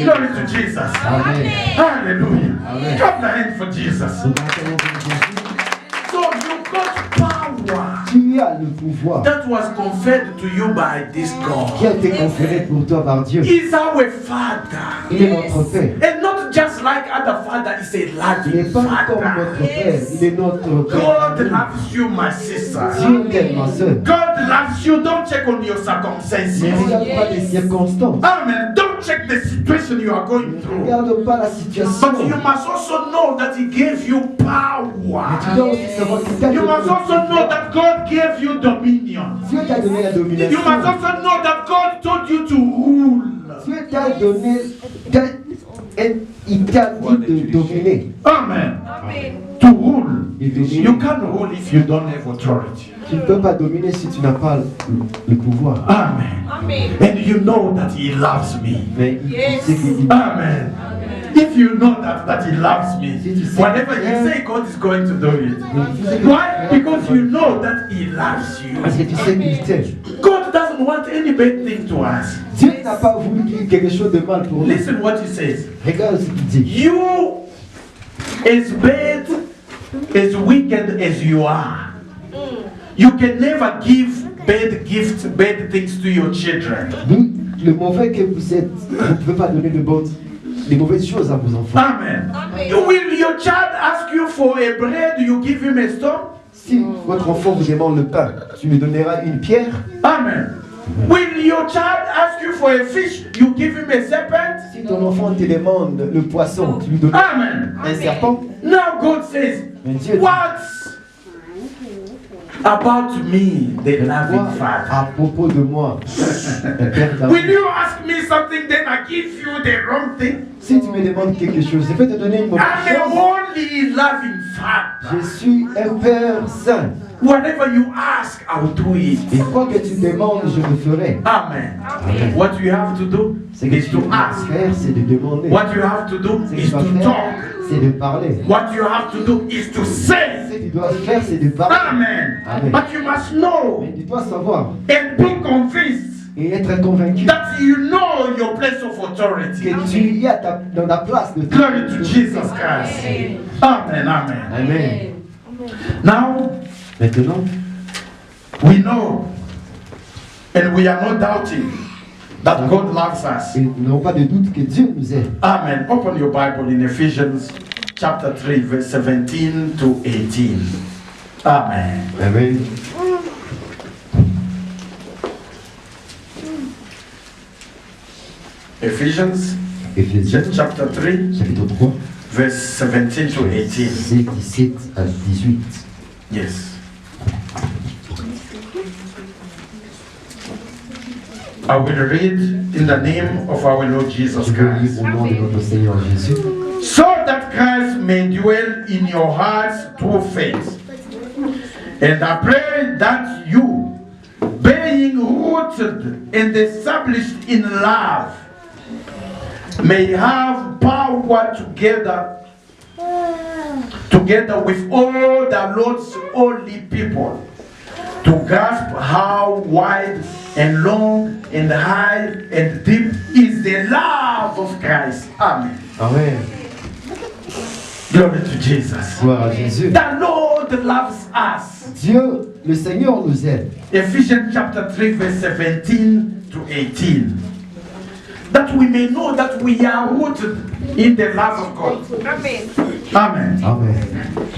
Glory to Jesus. Amen. Hallelujah. Amen. Clap the hand for Jesus. So you got power. Tu as le pouvoir. That was conferred to you by this God. Qui a été conféré pour toi par Dieu. He's our Father. Il est notre Père. And not just like other father, he's a Il n'est loving pas Father. comme notre Père. Il est notre Père. God loves you, my sister. Dieu t'aime, ma soeur. God loves you. Don't check on your circumstances. Ne regarde pas les circonstances. Amen. Don't check the situation you are going Ne through. regarde pas la situation. But you must also know that He gave you power. Tu dois aussi savoir qu'il t'a You donné must also know that God gave you dominion. Dieu t'a donné la You domination. must also know that God told you to rule. Dieu t'a donné, il t'a dit de dominer. Amen. To rule. You You can't rule if you don't have authority. ne peux pas dominer si tu n'as pas le pouvoir. Amen. And you know that He loves me. Mais il sait qu'il Amen. If you know that He loves me, whatever you say, God is going to do it. Why? Because you know that He loves Parce que you. tu sais qu'il t'aime. God doesn't want any bad thing to us. Dieu n'a pas voulu quelque chose de mal pour nous. Listen what He says. Regarde ce qu'il dit. You, as bad, as wicked as you are, you can never give bad gifts, bad things to your children. Le mauvais que vous êtes, vous ne pouvez pas donner les mauvaises choses à vos enfants. Amen. Will your child ask you for a bread, you give him a stone? Si votre enfant vous demande le pain, tu lui donneras une pierre. Amen. Will your child ask you for a fish, you give him a serpent? Si ton enfant te demande le poisson, tu lui donneras un serpent. Now God says, Dieu what's about me, the loving Father? À propos de moi, le Père d'amour. Will you ask me something, then I give you the wrong thing? Si tu me demandes quelque chose, je vais te donner une mauvaise I'm a chose. only loving Father. Je suis un Père saint. Whatever you ask, I will do it. Et quoi que tu demandes, je le ferai. Amen. What you have to do is to ask. Faire, c'est de demander. What you have to do is to talk. C'est de parler. What you have to do is to say. Ce que tu dois faire, c'est de parler. Amen. Amen. But you must know Mais tu dois savoir and be convinced et être convaincu that you know your place of authority. que tu y es dans ta place de Glory to Jesus Christ. Amen. Amen. Amen. Now, Maintenant, we know and we are not doubting that God loves us. et nous n'avons pas de doute que Dieu nous aime. Amen. Open your Bible in Ephesians chapter 3, verse 17 to 18. Amen. Amen. Ephesians Éphésiens, chapter 3, chapitre 3, verse 17 to 18. versets 17 à 18. Yes. I will read in the name of our Lord Jesus Je veux lire Christ. au nom de notre Seigneur Jésus. So that Christ may dwell in your hearts through faith. And I pray that you, being rooted and established in love, may have power together with all the Lord's holy people, to grasp how wide and long and high and deep is the love of Christ. Amen. Amen. Glory to Jesus. Gloire à Jésus. The Lord loves us. Dieu, le Seigneur nous aime. Ephesians chapter 3, verse 17 to 18. That we may know that we are rooted in the love of God. Amen. Amen. Amen.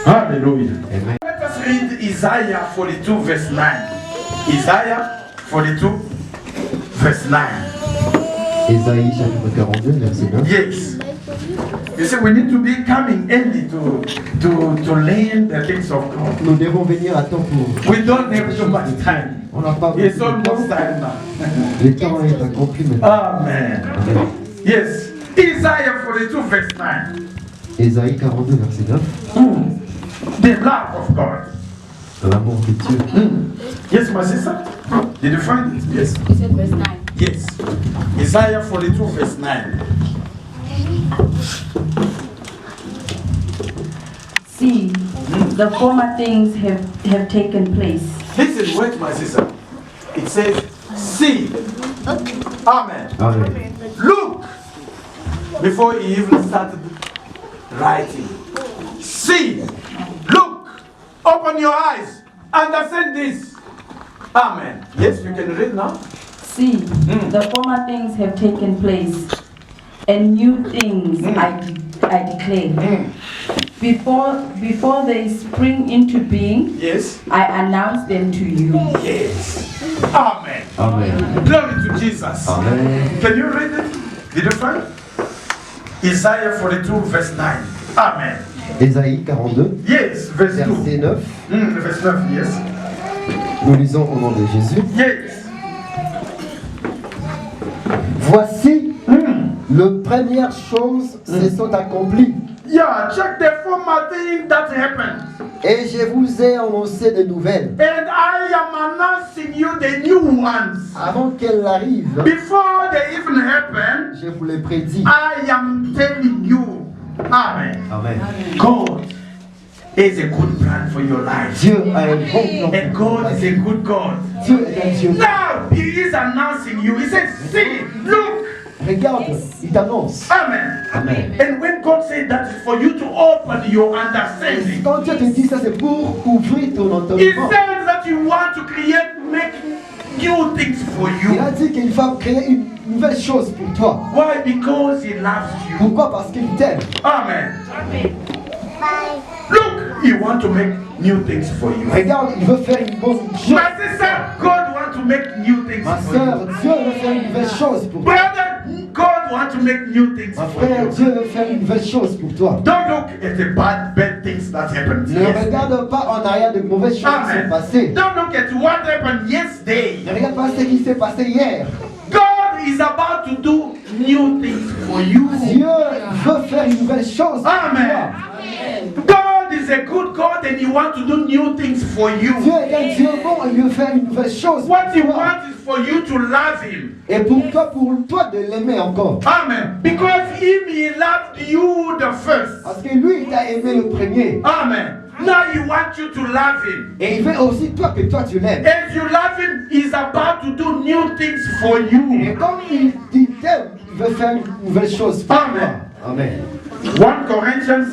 Hallelujah. Amen. Let us read Isaiah 42, verse 9. Isaiah 42, verse 9. Ésaïe chapitre 42, verset 9. Yes. You see, we need to be coming early to learn the things of God. Nous devons venir à temps pour. We don't have too much time. On n'a pas It's beaucoup de temps. almost time now. Le temps est accompli maintenant. Amen. Amen. Yes. Isaiah 42, verse 9. Ésaïe 42, verset 9. The love of God. L'amour de Dieu. Yes, my sister. Did you find it? Yes. You said verse 9. Yes. Isaiah 42, verse 9. See, the former things have taken place. Listen, wait, my sister. It says, see. Amen. Amen. Look. Before he even started writing. See. Look. Open your eyes. Understand this. Amen. Yes, you can read now. See, the former things have taken place, and new things I declare. Before they spring into being, yes, I announce them to you. Yes. Amen. Amen. Glory to Jesus. Amen. Can you read it? Did you find it? Isaiah 42, verse 9. Amen. Ésaïe 42, Yes, verse 2. verset 9. Verse 9, yes. Nous lisons au nom de Jésus. Yes. Voici, les premières choses se sont accomplies. Yeah, check the former thing that happened. Et je vous ai annoncé de nouvelles. And I am announcing you the new ones. Avant qu'elles arrivent, Before they even happen, je vous les prédis. I am telling you. Amen. Amen. God is a good plan for your life. Dieu a un bon plan. And God is a good God. Dieu est un Dieu. Now He is announcing you. He says, see, look. Regarde, il t'annonce. Amen. Amen. And when God said that is for you to open your understanding, Quand Dieu te dit ça, c'est pour ouvrir ton He entendement. says that that you want to create, make new things for you. Il a dit qu'il va créer une nouvelle chose pour toi. Why? Because he loves you. Pourquoi? Parce qu'il t'aime. Amen. Look, he wants to make new things for you. Regarde, il veut faire une bonne chose. My sister, God wants to make new things Ma for soeur, you. Dieu veut faire une nouvelle chose pour toi. Brother, God wants to make new things Ma for frère, you. Dieu veut faire une nouvelle chose pour toi. Don't look at the bad things that happened Ne yesterday. regarde pas en arrière de mauvaises choses qui sont passées. Don't look at what happened yesterday. Ne regarde pas ce qui s'est passé hier. God is about to do new things for you. Dieu veut faire une nouvelle chose pour Amen. toi. God is a good God and he wants to do new things for you. Dieu est un Dieu bon et il veut faire une nouvelle chose. What he pour toi. wants is for you to love him. Et pour toi de l'aimer encore. Amen. Because he loved you the first. Parce que lui, il t'a aimé le premier. Amen. Now he wants you to love him. Et il veut aussi toi que toi tu l'aimes. As you love him, he's about to do new things for you. Et comme il t'aime, il veut faire une nouvelle chose pour Amen. toi. Amen. 1 Corinthians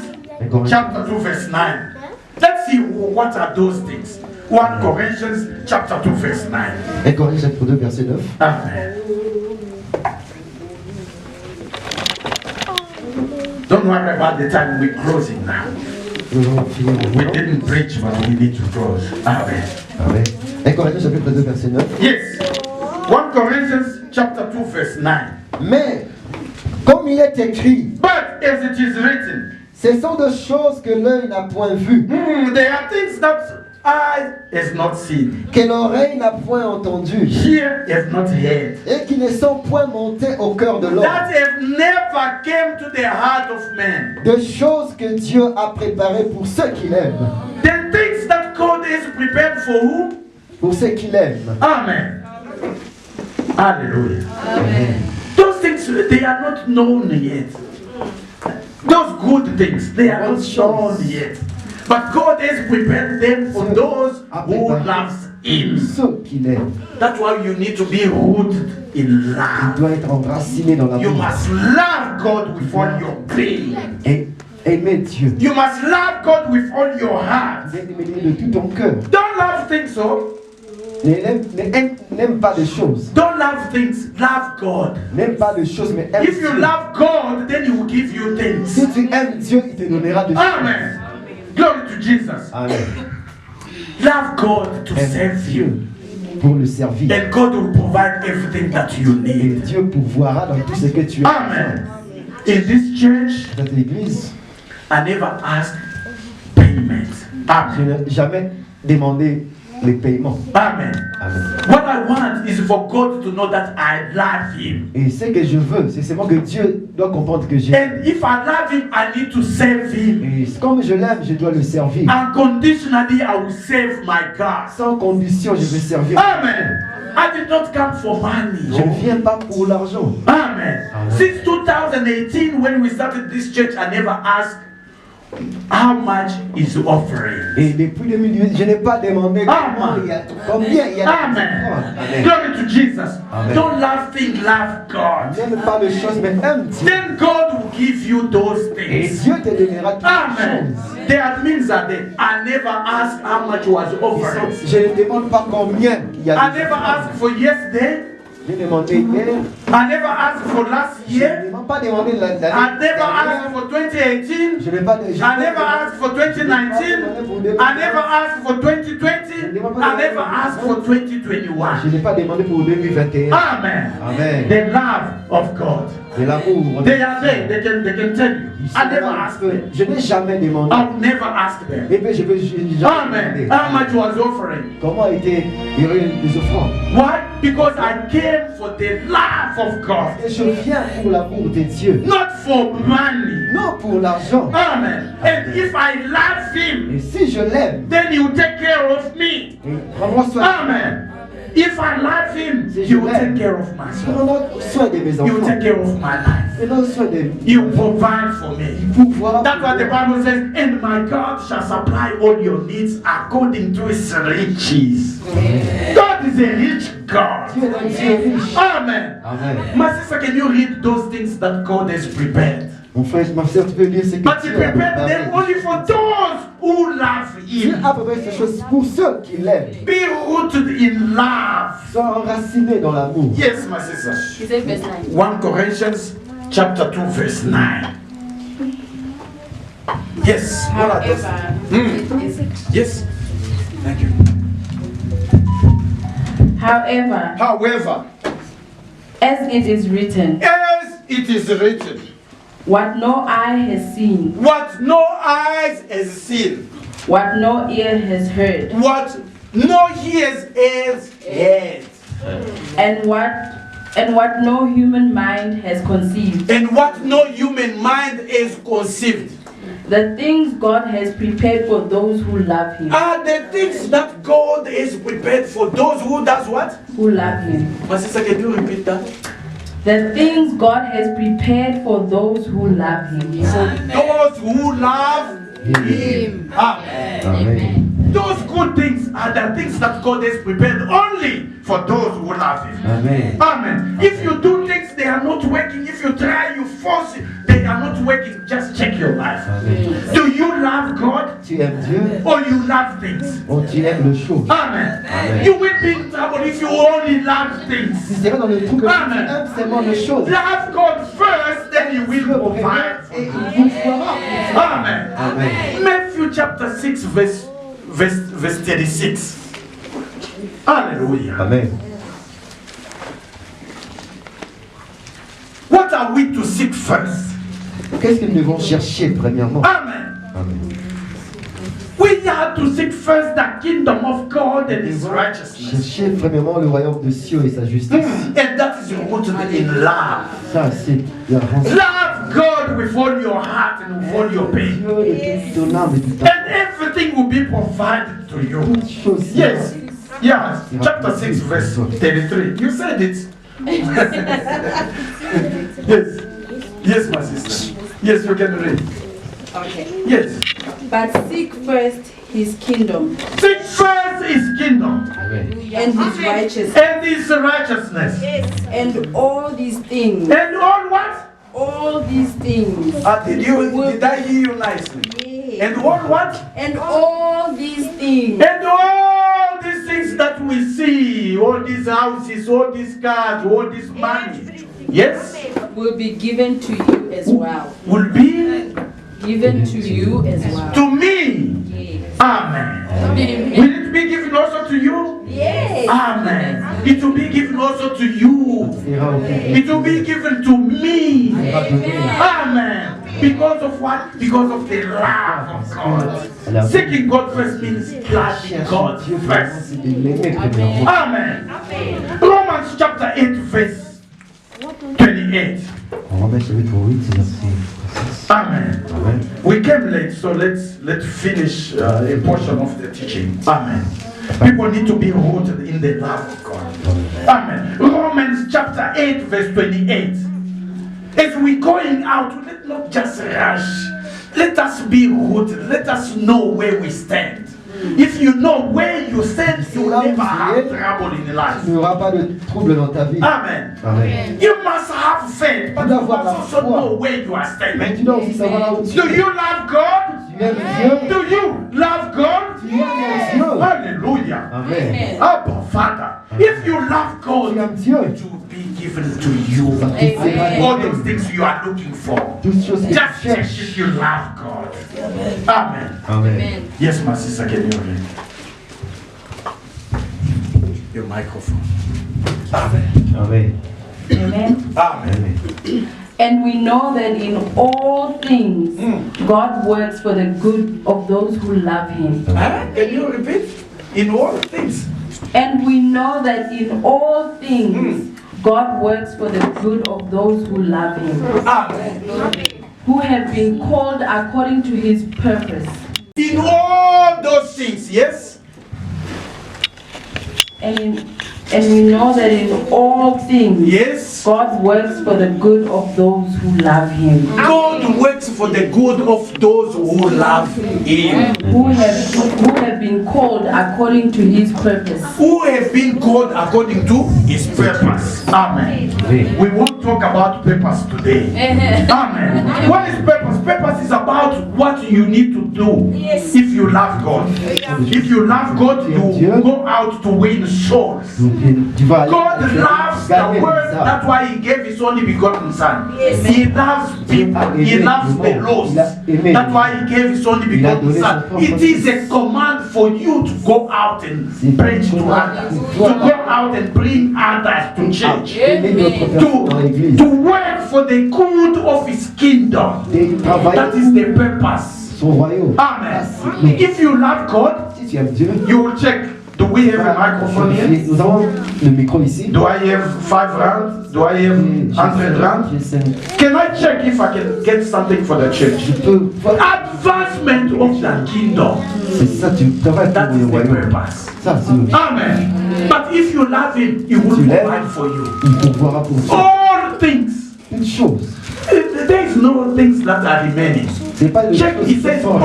chapter 2 verse 9. Let's see what are those things. 1 Corinthians chapter 2 verse 9. 1 Corinthiens chapitre 2 verset 9. Amen. Don't worry about the time, we're closing now. Nous allons finir. We didn't preach, but we need to close. Amen. Amen. 1 Corinthiens chapitre 2 verset 9. Yes. 1 Corinthians chapter 2 verse 9. Mais, comme il est écrit, But as it is written, ce sont des choses que l'œil n'a point vues, there are things that eye has not seen, que l'oreille n'a point entendues, ear has not heard, et qui ne sont point montées au cœur de l'homme. that have never came to the heart of man. Des choses que Dieu a préparées pour ceux qui l'aiment. The things that God has prepared for who? Pour ceux qui l'aiment. Amen. Hallelujah. Amen. Those things, they are not known yet. Those good things, they are not shown yet. But God has prepared them for those who loves Him. Ceux qui l'aiment. That's why you need to be rooted in Il love. doit être enraciné dans You l'amour. must love God with all your being. Et aimer Dieu. You must love God with all your heart. Aimer de tout ton cœur. Don't love things so. N'aime pas de choses. Don't love things, love God. N'aime pas de choses, mais aime If you Dieu. love God, then He will give you things. Si tu aimes Dieu, il te donnera de choses. Amen. Glory to Jesus. Amen. Love God to Aime serve Dieu you. pour le servir. And God will provide everything that you Et need. Dieu pourvoira dans tout ce que tu as. Amen. In this church, Dans l'église, I never asked payment. je Amen. n'ai jamais demandé les paiements. Amen. Amen. What I want is for God to know that I love Him. Et ce que je veux, c'est seulement que Dieu doit comprendre que j'ai. And if I love Him, I need to serve Him. Et comme je l'aime, je dois le servir. Unconditionally, I will serve my God. Sans condition, je vais servir. Amen. I did not come for money. Je ne viens pas pour l'argent. Amen. Amen. Since 2018, when we started this church, I never asked how much is the offering. Et depuis 2018, je n'ai pas demandé combien il y a Amen. Amen. Glory to Jesus. Amen. Don't love things, love God. N'aime pas les choses, mais aime Dieu. Then God will give you those Et things. Dieu te donnera toutes les Amen. choses. That means that I never asked how much was offering. Je ne demande pas combien il y a. I never asked for yesterday. J'ai demandé hier. I never asked for last Je year. n'ai pas demandé l'année. I never asked for 2018. Je n'ai pas I never asked for 2019. I never asked for 2020. I never asked for 2021. Je n'ai pas demandé pour 2021. Amen. Amen. The love of God. De l'amour. They are there. They can tell you. I never asked them. Je n'ai jamais demandé. I've never asked them. Et puis je vais jamais Amen. demander. How much was offering? Comment étaient les offrandes? Why? Because I came for the love of God. Et je viens pour l'amour de Dieu. Not for money. Non pour l'argent. Amen. And if I love Him, Et si je l'aime, then He will take care of me. prends-moi soin. Amen. If I love Him, He will take care of my soul. Prends-moi soin de mes He will enfants. take care of my life. Prends-moi soin de He will provide for me. pouvoir. That's what the Bible says. And my God shall supply all your needs according to His riches. God is a rich God. Dieu est un Dieu riche. Amen. Amen. My sister, can you read those things that God has prepared? Mon frère, ma soeur, tu peux lire ce que But he Dieu a prepared them préparé. only for those who love Dieu him. a préparé ces choses pour ceux qui l'aiment. Be rooted in love. Sois enraciné dans l'amour. Yes, my sister. He said verse 9. 1 Corinthians chapter 2 verse 9. Yes. What are those? Yes. Thank you. However, as it is written, As it is written, what no eye has seen, what no eyes has seen, what no ear has heard, what no ears has heard, and what no human mind has conceived, and what no human mind has conceived, the things God has prepared for those who love Him. are the things that God is prepared for those who does what? Who love Him. My sister, can you repeat that? The things God has prepared for those who love Him. Those who love Him. Amen. Amen. Those good things are the things that God has prepared only for those who love Him. Amen. Amen. If you do things, they are not working. If you try, you force it, they are not working. Just check your life. Amen. Do you love God Tu aimes Dieu or you love things? ou tu aimes le show? Amen. Amen. You will be in trouble if you only love Si things. c'est pas dans le trou que tu Amen. aimes seulement le show, Love God first, then He will provide. et il vous fera. Amen. Amen. Matthew chapter 6 verse 36. Hallelujah. Amen. What are we to seek first? Qu'est-ce que nous devons chercher premièrement? Amen. Amen. We have to seek first the kingdom of God and His righteousness. Chercher premièrement le royaume de cieux et sa justice. And that is rooted in love. Ça, c'est la raison. Love God with all your heart and with all your being. Dieu de toute ton âme et de tout And everything will be provided to you. toute chose. Yes. Yes. Chapter 6 verse 33. You said it. Yes. Yes, my sister. Yes, you can read. Okay. Yes. But seek first His kingdom Seek first His kingdom Amen. and His righteousness, and His righteousness. and all these things, And all what? all these things, Did I hear you nicely? And all what? and all these things And all these things that we see, all these houses, all these cars, all this money, yes, will be given to you as well. will be Given to you as well. to me. Yes. Amen. Will it be given also to you? Yes. Amen. It will be given also to you. Sera offert. It will be given to me. Sera donné. Amen. Because of what? Because of the love of God. Seeking God first means loving God Dieu vraiment, first. c'est de l'aimer premièrement. Amen. Romans chapter 8 verse 28. Romains chapitre 8, verset 6. Amen. Amen. We came late, so let's finish a portion of the teaching. Amen. People need to be rooted in the love of God. Amen. Romans chapter 8 verse 28. As we're going out, let's not just rush. Let us be rooted. Let us know where we stand. If you know where you stand, you will never have trouble in life. Il n'y aura pas de trouble dans ta vie. Amen. Amen. You must have faith, but you must also know where you are Mais standing. tu dois aussi savoir là où tu Do es. you love God? Tu aimes Dieu. Do you love God? Tu aimes Dieu. Hallelujah. Amen. Abba, Father, if you love Tu God, aimes Dieu. it will be given to you. Amen. All those things you are looking for. Toutes choses que Just tu check cherches. if you love God. Amen. Amen. Yes, my sister, can you read? Your microphone. Amen. Amen. Amen. Amen. Amen. And we know that in all things, God works for the good of those who love Him. Can you repeat? In all things. And we know that in all things, God works for the good of those who love Him, Amen. who have been called according to His purpose. In all those things, yes? And we know that in all things, Yes. God works for the good of those who love him. God works for the good of those who love him. Who have been called according to his purpose. Who have been called according to his purpose. Amen. We won't talk about purpose today. Amen. What is purpose? Purpose is about what you need to do if you love God. If you love God, you go out to win souls. God loves the world. That's why he gave his only begotten son. He loves people. He loves the lost. That's why he gave his only begotten son. It is a command for you to go out and preach to others. To go out and bring others to church. To work for the good of his kingdom. That is the purpose. Amen. If you love God, you will check. Do we have a microphone here? Nous avons le micro ici. Do I have 5 rounds? Do I have 100 rounds? Can I check if I can get something for the church? Advancement of the kingdom. That is the purpose. Amen. But if you love him, he will provide for you. All things. There is no things that are remaining. Check, he says all.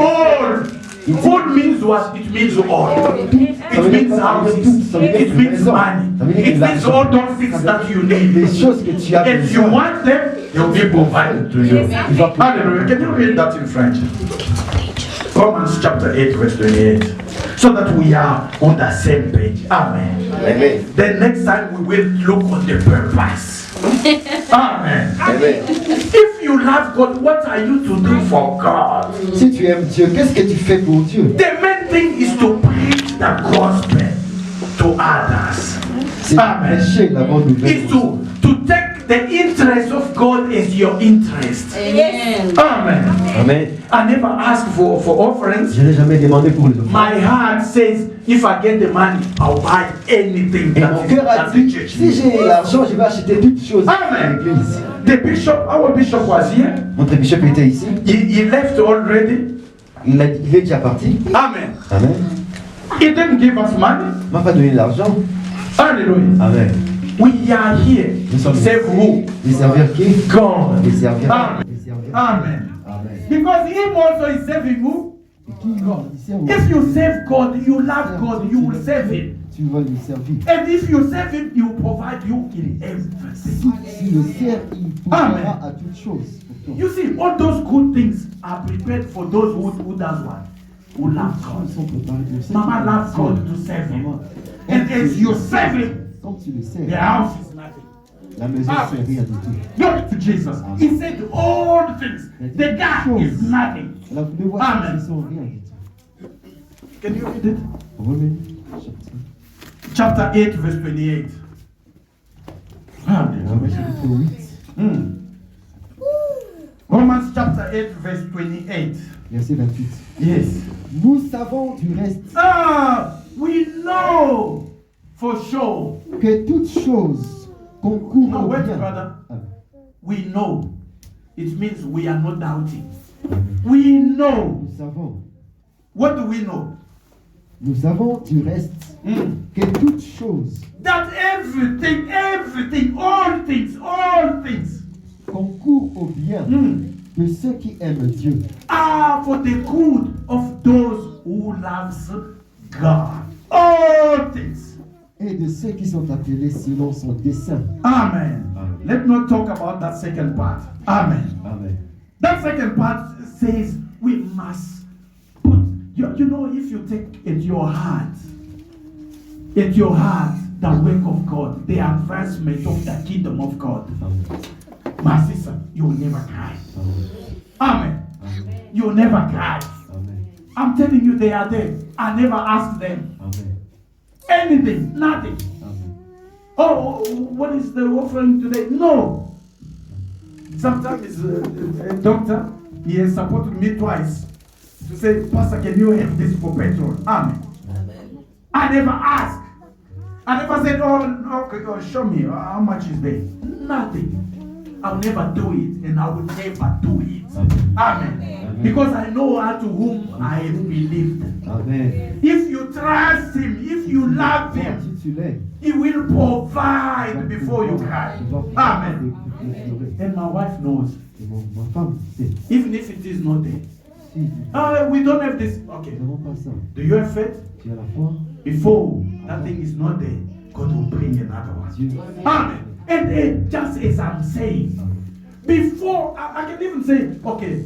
All means what? It means all. It means houses. It means money. It means all those things that you need. If you want them, they'll be provided to you. Hallelujah. Can you read that in French? Romans chapter 8 verse 28. So that we are on the same page. Amen. Amen. Then next time we will look on the purpose. Amen. Amen. If you love God, what are you to do for God? Si tu aimes Dieu, qu'est-ce que tu fais pour Dieu? The main thing is to preach the gospel to others. Amen. It's to take the interest of God as your interest. Amen. Amen. Amen. I never ask for offerings. Je n'ai jamais demandé pour les offrandes. My heart says, if I get the money, I'll buy anything Et mon cœur a dit, si j'ai l'argent, je vais acheter toutes choses à l'église. The bishop, our bishop was here. Notre bishop était ici. He left already. Il est déjà parti. Amen. Amen. He didn't give us money. Il m'a pas donné l'argent. Hallelujah. Amen. We are here to serve who? Les servir qui? God. Les servir. Amen. Amen. Amen. Because him also is serving who? God. If you serve God, you love God, you will serve him. Tu vas lui servir. And if you serve him, he will provide you in everything. Si le sert, il pourra à toutes choses. You see, all those good things are prepared for those who does what? Who love God. Mama loves God to serve him. And as you serve him, the house is nothing. La maison c'est rien du tout. Glory to Jesus. He said all things. The God is nothing. Amen. Can you read it? Chapter 8, verse 28. Romans chapter 8, verse 28. Verset 28. Yes. Nous savons du reste. We know for sure. Que toutes choses concourent No, au wait, bien. brother. We know. It means we are not doubting. We know. Nous savons. What do we know? Nous savons du reste que toutes choses That everything, all things concourent au bien de ceux qui aiment Dieu. are for the good of those who loves God. All things. Et de ceux qui sont appelés selon son dessein. Amen. Let's not talk about that second part. Amen. Amen. That second part says we must put, you know, if you take at your heart, the work of God, the advancement of the kingdom of God, my sister, you will never cry. Amen. You will never cry. Amen. I'm telling you, they are there. I never asked them Amen. anything, nothing. Amen. Oh, what is the offering today? No. Sometimes a doctor, he has supported me twice to say, Pastor, can you have this for petrol? Amen. I never asked. I never said, okay, show me how much is there. Nothing. I'll never do it, and I will never do it. Amen. Because I know to whom I have believed. Amen. If you trust him, if you love him, tu l'aides, He will provide before you cry. il va Amen. pleurer. And my wife knows, Et ma femme sait, even if it is not there. si We don't have this. Okay. nous n'avons pas ça, Do you have faith? tu as la foi, Before that thing is not there, God will bring another one. Dieu. Amen. And just as I'm saying, before I can even say, okay,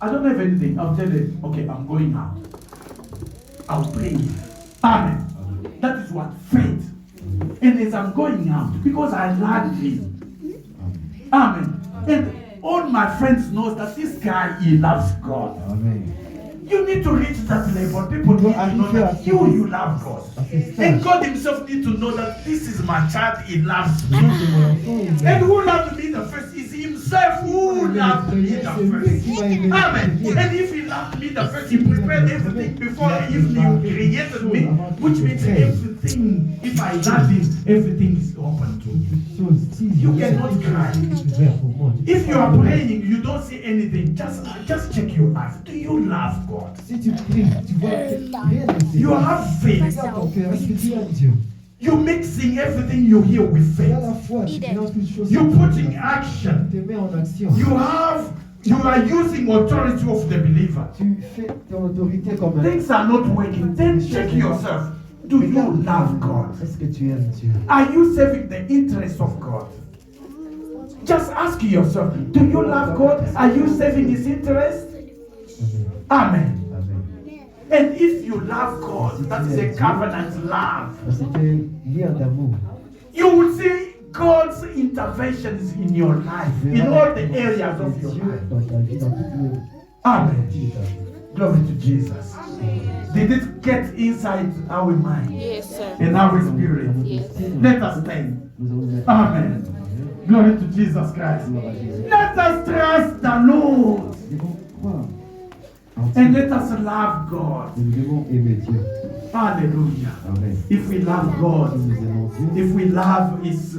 I don't have anything. I'll tell you, okay, I'm going out. I'll pray. Amen. That is what faith. And as I'm going out, because I love him. Amen. And all my friends know that this guy, he loves God. Amen. You need to reach that level. People need to know that you love God. And God himself needs to know that this is my child, he loves me. And who loved me the first is himself who loved me the first. Amen. And if he loved me the first, he prepared everything before he even created me, which means everything, if I love him, everything is open to me. You cannot cry. If you are praying, you don't see anything, just check your eyes. Do you love God? Si tu pries, tu vois rien de You have faith. Regarde ton cœur, est-ce que tu aimes Dieu? You're mixing everything you hear with Tu as faith. la foi, tu mélanges toutes choses. You put in action. Tu te mets en action. You are using authority of the believer. Tu fais ton autorité comme un... Things are not working. Then check yourself. Do you love God? Est-ce que tu aimes Dieu? Are you serving the interests of God? Just ask yourself, do you love God? Are you serving his interest? Amen. Amen. And if you love God, that is a covenant love. C'est un lien d'amour. You will see God's interventions in your life, in all the areas of your Dieu life. dans ta vie, dans toutes les Amen. parties de ta vie. Glory to Jesus. Did it get inside our mind Yes, sir. and our spirit? Yes. Let us stand. Nous allons mettre Amen. Glory to Jesus Christ. Let us trust the Lord Nous devons croire en and Dieu. let us love God. Nous devons aimer Dieu. Hallelujah. Amen. If we love God, Si nous aimons Dieu, if we love His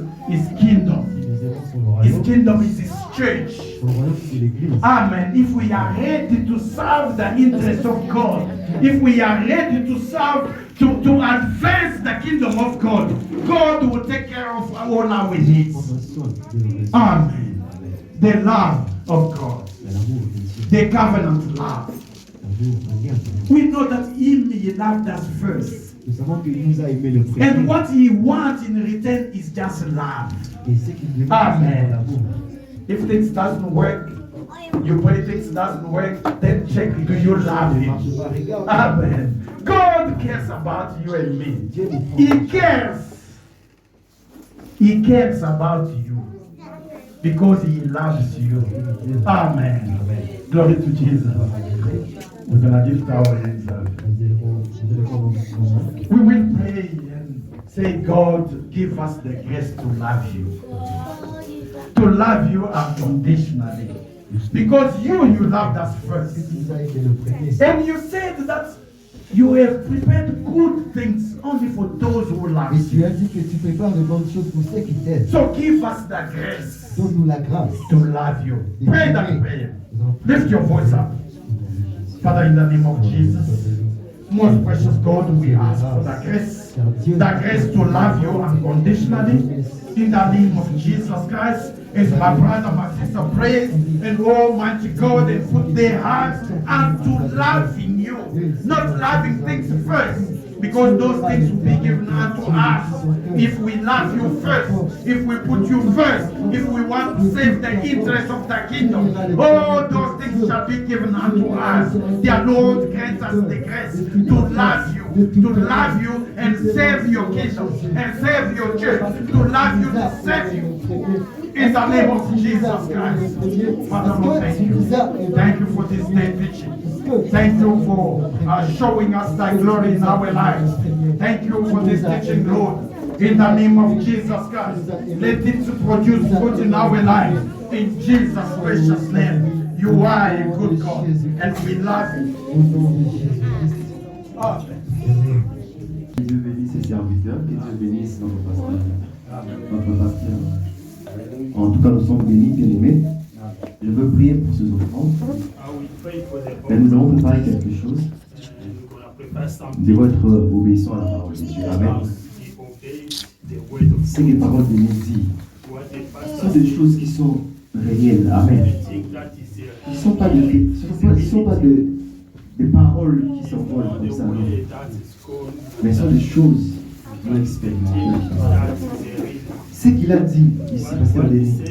kingdom, si nous aimons son His royaume, kingdom is His church. son royaume c'est l'Église. Amen. If we are ready to serve the interest of God, if we are ready to serve, to advance the kingdom of God, God will take care of all our needs. Prendre soin de nos besoins. Amen. Amen. The love of God, L'amour de Dieu. the covenant love. L'amour, un lien d'amour. We know that Him, He loved us first. Nous savons qu'il nous a aimé le premier. And what He wants in return is just love. Et ce qu'il demande, Amen. c'est l'amour. If things doesn't work, you pray things doesn't work, then check, do you love Ça ne Him? marche pas. Regarde. Amen. God cares about you and me. Dieu nous prend. He cares. He cares about you because He loves you. Amen. Glory to Jesus. We're going to lift our hands up. Nous élevons nos mains. We will pray and say, God, give us the grace to love you. To love you unconditionally. Because you loved us first. Tu nous as aimé le premier. And you said that you have prepared good things only for those who love Et tu you. as dit que tu prépares de bonnes choses pour ceux qui t'aiment. So give us the grace Donne-nous la grâce. to love you. Pray that prayer. Lift your voice up. Father, in the name of Jesus, most precious God, we ask for the grace to love you unconditionally. In the name of Jesus Christ, as my brother, my sister prays, and Almighty God, and put their hearts unto loving you, not loving things first, because those things will be given unto us if we love you first, if we put you first, if we want to save the interest of the kingdom. All those things shall be given unto us. Dear Lord, grant us the grace to love you and save your kingdom and save your church, to love you, to save you. In the name of Jesus Christ. Father, Lord, thank you. Thank you for this day preaching. Thank you for showing us thy glory in our lives. Thank you for this teaching, Lord. In the name of Jesus Christ, let it produce fruit in our lives. In Jesus' precious name, you are a good God, and we love you. Amen. Que Dieu bénisse ses serviteurs, que Dieu bénisse notre pasteur. En tout cas, nous sommes bénis, bien-aimés. Je veux prier pour ces enfants. Mais nous allons préparer quelque chose. Nous devons être obéissants à la parole de Dieu. Amen. Ce que les paroles de nous disent sont des choses qui sont réelles. Amen. Ce ne sont pas des paroles qui s'envolent comme ça, non. Mais ce sont des choses qu'on a expérimentées. Ce qu'il a dit ici, Pasteur Denis,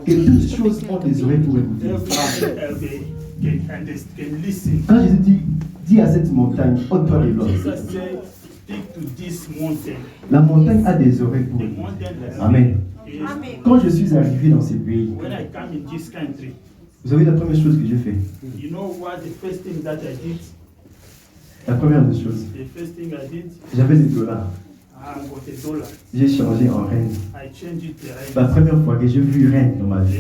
que toutes choses ont des oreilles pour écouter. Quand Jésus dit à cette montagne, ôte-toi de l'autre. La montagne a des oreilles pour écouter. Amen. Quand je suis arrivé dans ce pays, vous savez la première chose que j'ai fait? La première des choses, j'avais des dollars. J'ai changé en reine. La première fois que j'ai vu reine dans ma vie,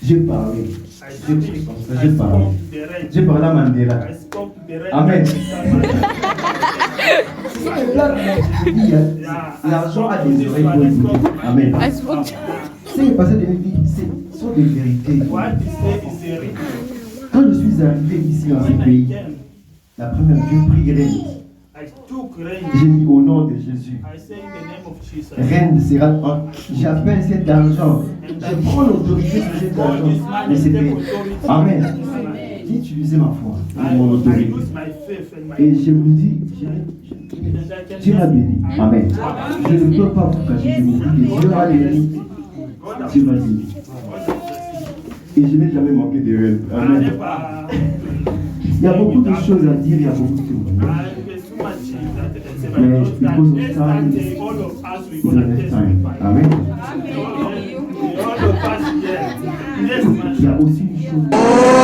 j'ai parlé. J'ai parlé. J'ai parlé à Mandela. Amen. L'argent a des oreilles pour écouter. Amen. C'est passé de vie, ce sont des vérités. Quand je suis arrivé ici dans ce pays, la première fois, j'ai pris reine. J'ai mis au nom de Jésus. Reine sera. J'appelle cet argent. Je prends l'autorité sur cet argent. Mais c'est fait. Amen. J'ai utilisé ma foi, mon autorité. Et je vous dis, Dieu m'a béni. Amen. Je ne peux pas vous cacher. Je vous dis que Dieu m'a béni. Dieu m'a béni. Et je n'ai jamais manqué de rêve. Amen. Il y a beaucoup de choses à dire, il y a beaucoup de témoignages. Mais because of time, we don't have time. Amen. Il y a aussi une chose.